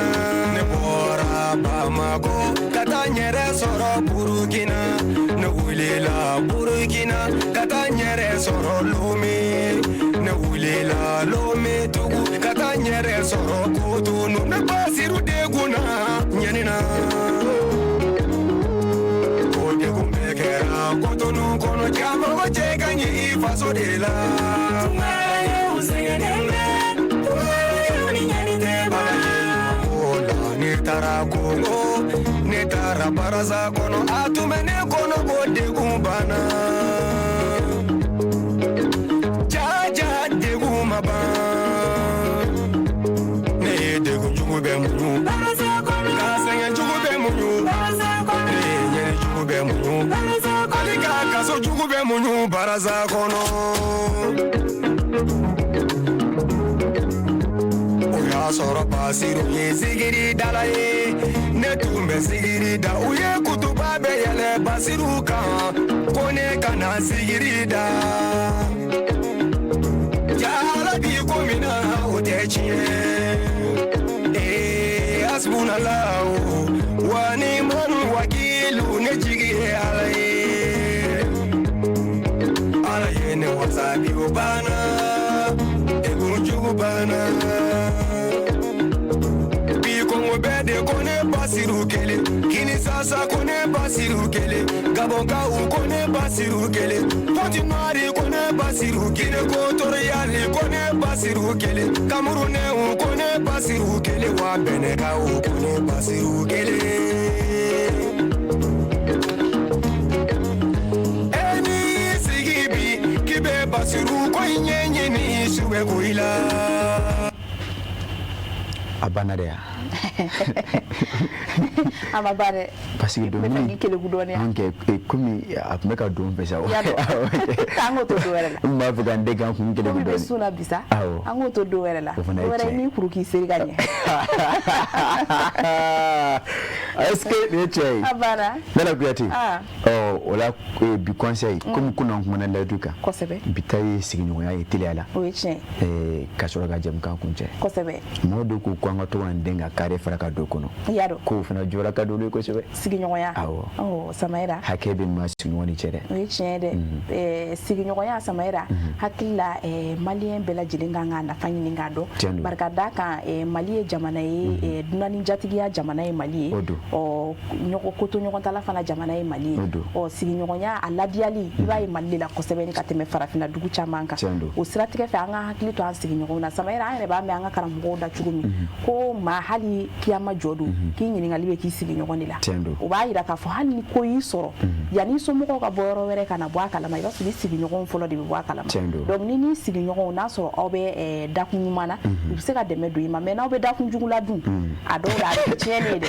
ne bora Bamako kata nyere soro Burkina ne wulela Burkina kata nyere soro Lomé ne wulela Lomé Togo kata nyere soro Cotonou ne basiru deguna nyenina o degumbe faso de la Tungaye usengenembe Tungaye uninyani Ola netara Kongo Netara baraza kono Atumene kono bode kumbana Jaja de kumaba Ne de kunjugu be munu Baraza kono Kasenge njugu be munu Baraza kono Ne nyene njugu be munu Baraza kono Alika kaso njugu be munu Baraza kono Soro basiru ye sigiri dala ye ne tumbe sigiri da uye kutuba be yele basiru kan kone kana sigiri da ya bi ko mina o te chie hasbunallah wa ni'mal wakil ne jigi ala ye ne wasabi bana e gunju bana Bede kone basiru kele Kini sasa kone basiru kele Gabonga u kone basiru kele Poti Noiri kone basiru kele Kotoriali kone basiru kele Kamurune u kone basiru kele Wa Benega u kone basiru kele Eni sigibi kibe basiru Koi nyenye ni suwe kuila Abanadea Amabare parce que doni kele gudoni anke komi akumeka don pesa ango to do werela mba fuga ndega kun kele gudoni suna bisa ango to do werela wera ni kuruki seri ganye est-ce que ne chei abara nala kuyati ola bi conseil comme kuna ngumana la duka kosebe bitai siginyo ya itiliala oiche kasoro ga jam kan kunche kosebe modo ku kwanga to wandenga kare faraka dokuno yaro ko fana jora ka dole ko sebe siginyoya samaira hakebe ma signoni chere oiche de siginyoya samaira hakilla malien bela jilinga ngana fanyi ngado barkada ka malie jamana yi dunani jatigiya jamana yi malie o nyoko koto nyoko tala fana jamana yi malie o siginyoya aladiali iba yi malie la kosebe ni kateme farafina dugu chamanka o siratige fe anga hakili to siginyoya samaira ane ba me anga karambo da chugumi ko ma hali kiyama jodu ki nyiningali be ki siginyoya ni la o ba yira ka fo hali ko yi soro yani so mo ko ka boro were kana bwa kala ma iba su siginyoya folo de bwa kala donc ni siginyoya na so obe dakunyumana se ka deme do ima me na obe dakunjugula dun ado la tiene de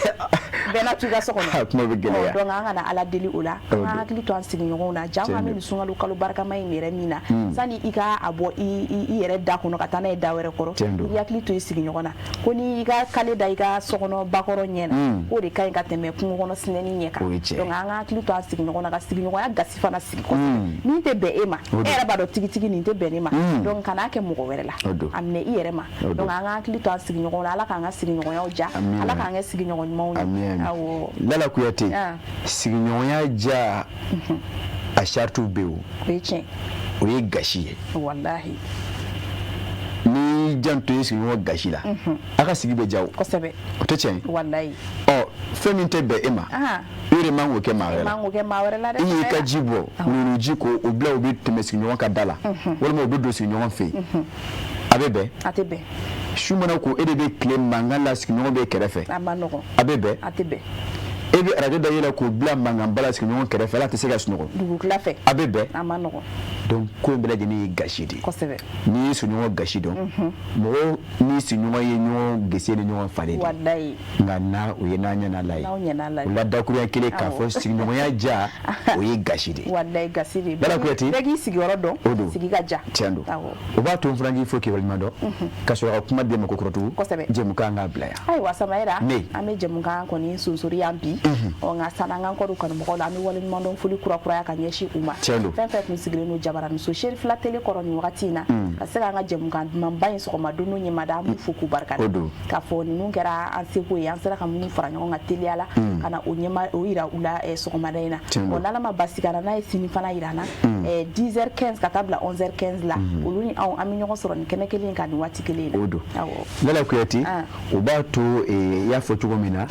bena tuga sokono donc anga na ala deli ola anga hakili to an siginyoya na jama me sunga lu kalu barka mai mere mina sani ika abo i yere dakuno katana e dawere koro i hakili to siginyoya na ko ni ika kale da ika sokono bakoro nyena o de kai ka teme kungo kono sineni nyeka donc anga hakili to an siginyoya na ka siginyoya gasifa na sigiko ni te be ema era bado tigitigi ni te be ema donc kana ke mugo were la amne i yere ma donc anga hakili to an siginyoya ala ka anga siginyoya oja ala ka anga siginyoya mawo awo lala kuyate siginyoya ja a shartu bewo o ye gashi wallahi ni janto yi siginyoya gashi la aka sigi be jawo kosebe o te chen wallahi femi te be ema ire mango ke mawere la de yi ka jibo nuru jiko obla obi teme siginyoya ka dala wala mo obi do siginyoya fe abebe atebe shumana ko edebe claim mangala siginyoya be kerefe amanogo abebe atebe ebi radio da yela ko bla mangambala siginyoya kerefe la te se ga sunugo dugu klafe abebe amanogo donc ko bela jeni gashidi kosebe ni siginyoya gashido mo ni siginyoya ye nyo gesele nyo fale wallahi ngana o ye nanya na lai la da kuriya kile ka fo siginyoya ja o ye gashidi wallahi gasidi bala kuyati begi sigoro do sigi gaja tiando o ba to mfrangi fo ke walmado kaso kuma de mako krotu jemu ka nga bla ya ai wasamaira ame jemu ka ko ni sunsuri yambi o nga sananga ko ko mo ko la mi wolin mondo fuli kura kura ya kanyeshi uma fe musigire no jabara no so sherif la tele koroni wakatina kasera nga jemu ka mambayin so ma dunu nyi madam fuku barka ka fo ni ngera anseko ya ansera ka mun fara nga tele ala kana onyema o ira ula so ma daina on ala ma basikana na sini fana irana 10h15 katabla 11h15 la uluni au aminyo ko soro ni kenekele ngani watikele awo ngala kuyati o ba to ya fo tugo mina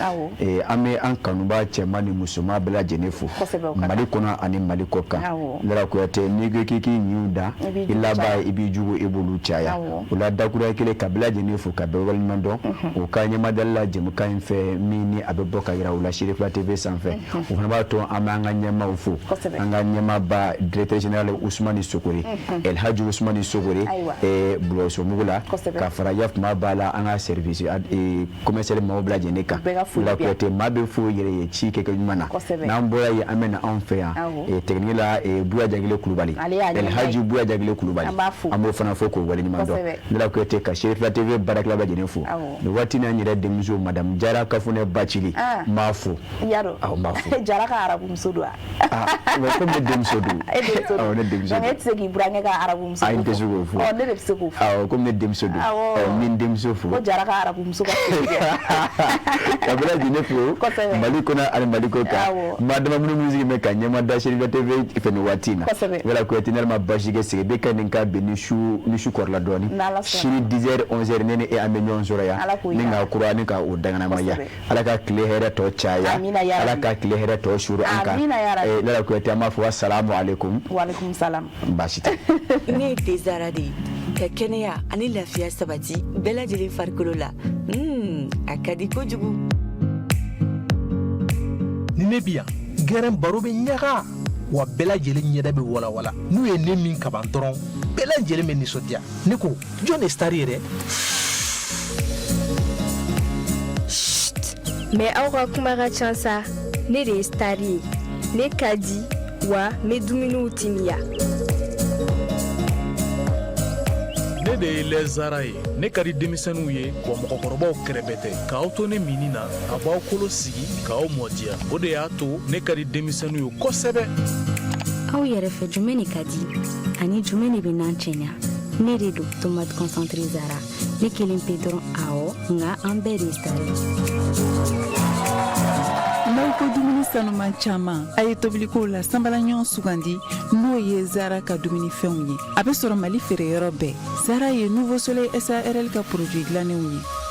ame an kanu ba chema ni musuma bela jenefu mali kona ani mali koka ngala kuyati ni k'i ɲiw da i laban i b'i jugu i b'olu caya o la dakura kelen ka bɛɛ lajɛlen fo ka bɛɛ waleɲuman dɔn o ka ɲɛmadala la jɛmukan in fɛ min ni a bɛ bɔ ka yira u la Sherifa TV sanfɛ o fana b'a to an b'an ka ɲɛmaaw fo an ka ɲɛmaaba directeur général Ousmane Sokore El Hadji Ousmane Sokore Buloso Mugu la ka fara Yafuma b'a la an ka service commercial maaw bɛɛ lajɛlen kan la Kuyate maa bɛ fo yɛrɛ ye ci kɛ ɲuman na n'an bɔra yen an bɛ na anw fɛ yan technique la Buya Jagile Kulubali El Hadji Buya Jagile Kulubali an b'o fana fɔ k'o waleɲuman dɔn ne la Kuyate ka Sherifa TV baarakɛla bɛɛ lajɛlen fo nin waati n'an yɛrɛ denmuso Madame Jara Kafune Bacili m'a fo m'a fo Jara ka arabu muso don ko ne denmuso don ne denmuso donc e tɛ se k'i burankɛ ka arabu muso fo ne tɛ se k'o fɔ ne de bɛ se k'o fɔ ko ne denmuso don min denmuso fo ko Jara ka arabu muso ka ka bɛɛ lajɛlen fo Mali kɔnɔ ani Mali kɔ kan maa dama minnu musique mɛ ka ɲɛma da Sherifa TV fɛ nin waati in na wala ko Kuyate ma basi kɛ sigi bɛ ka nin ka bɛn ni su kɔrɔla dɔɔni sini 10h 11h ne ni e an bɛ ɲɔgɔn sɔrɔ yan ni ka kura ni ka o danganamaya Ala ka tile hɛrɛ tɔ caya Ala ka tile hɛrɛ tɔ suru an kan ne la Kuyate an b'a fɔ assalamu alaikum wa alaikum salam baasi tɛ ne ye Tezara de ye ka kɛnɛya ani lafiya sabati bɛɛ lajɛlen farikolo la a ka di kojugu ni ne bi yan gɛrɛn baro bɛ ɲaga wa bɛɛ lajɛlen ɲɛda bɛ walawala n'u ye ne min kaban dɔrɔn bɛɛ lajɛlen bɛ nisɔndiya ne ko jɔn ye star ye dɛ mais aw ka kuma ka ca sa ne de ye star ye ne ka di wa n bɛ dumuniw timiya ne de ye lɛzara ye ne ka di denmisɛnninw ye wa mɔgɔkɔrɔbaw kɛrɛbɛ tɛ k'aw to ne mini na a b'aw kolo sigi k'aw mɔdiya o de y'a to ne ka di denmisɛnninw ye kosɛbɛ aw yɛrɛ fɛ jumɛn de ka di ani jumɛn de bɛ n'an cɛɲa ne de don tomate concentré Zara ne kelen pe dɔrɔn awɔ nka an bɛɛ de ye star n'aw ko dumuni sanuman caman a ye tobilikow la sanbalaɲɔgɔn sugandi n'o ye Zara ka dumunifɛnw ye a bɛ sɔrɔ Mali feereyɔrɔ bɛɛ Zara ye Nouveau Soleil SARL ka produit dilannenw ye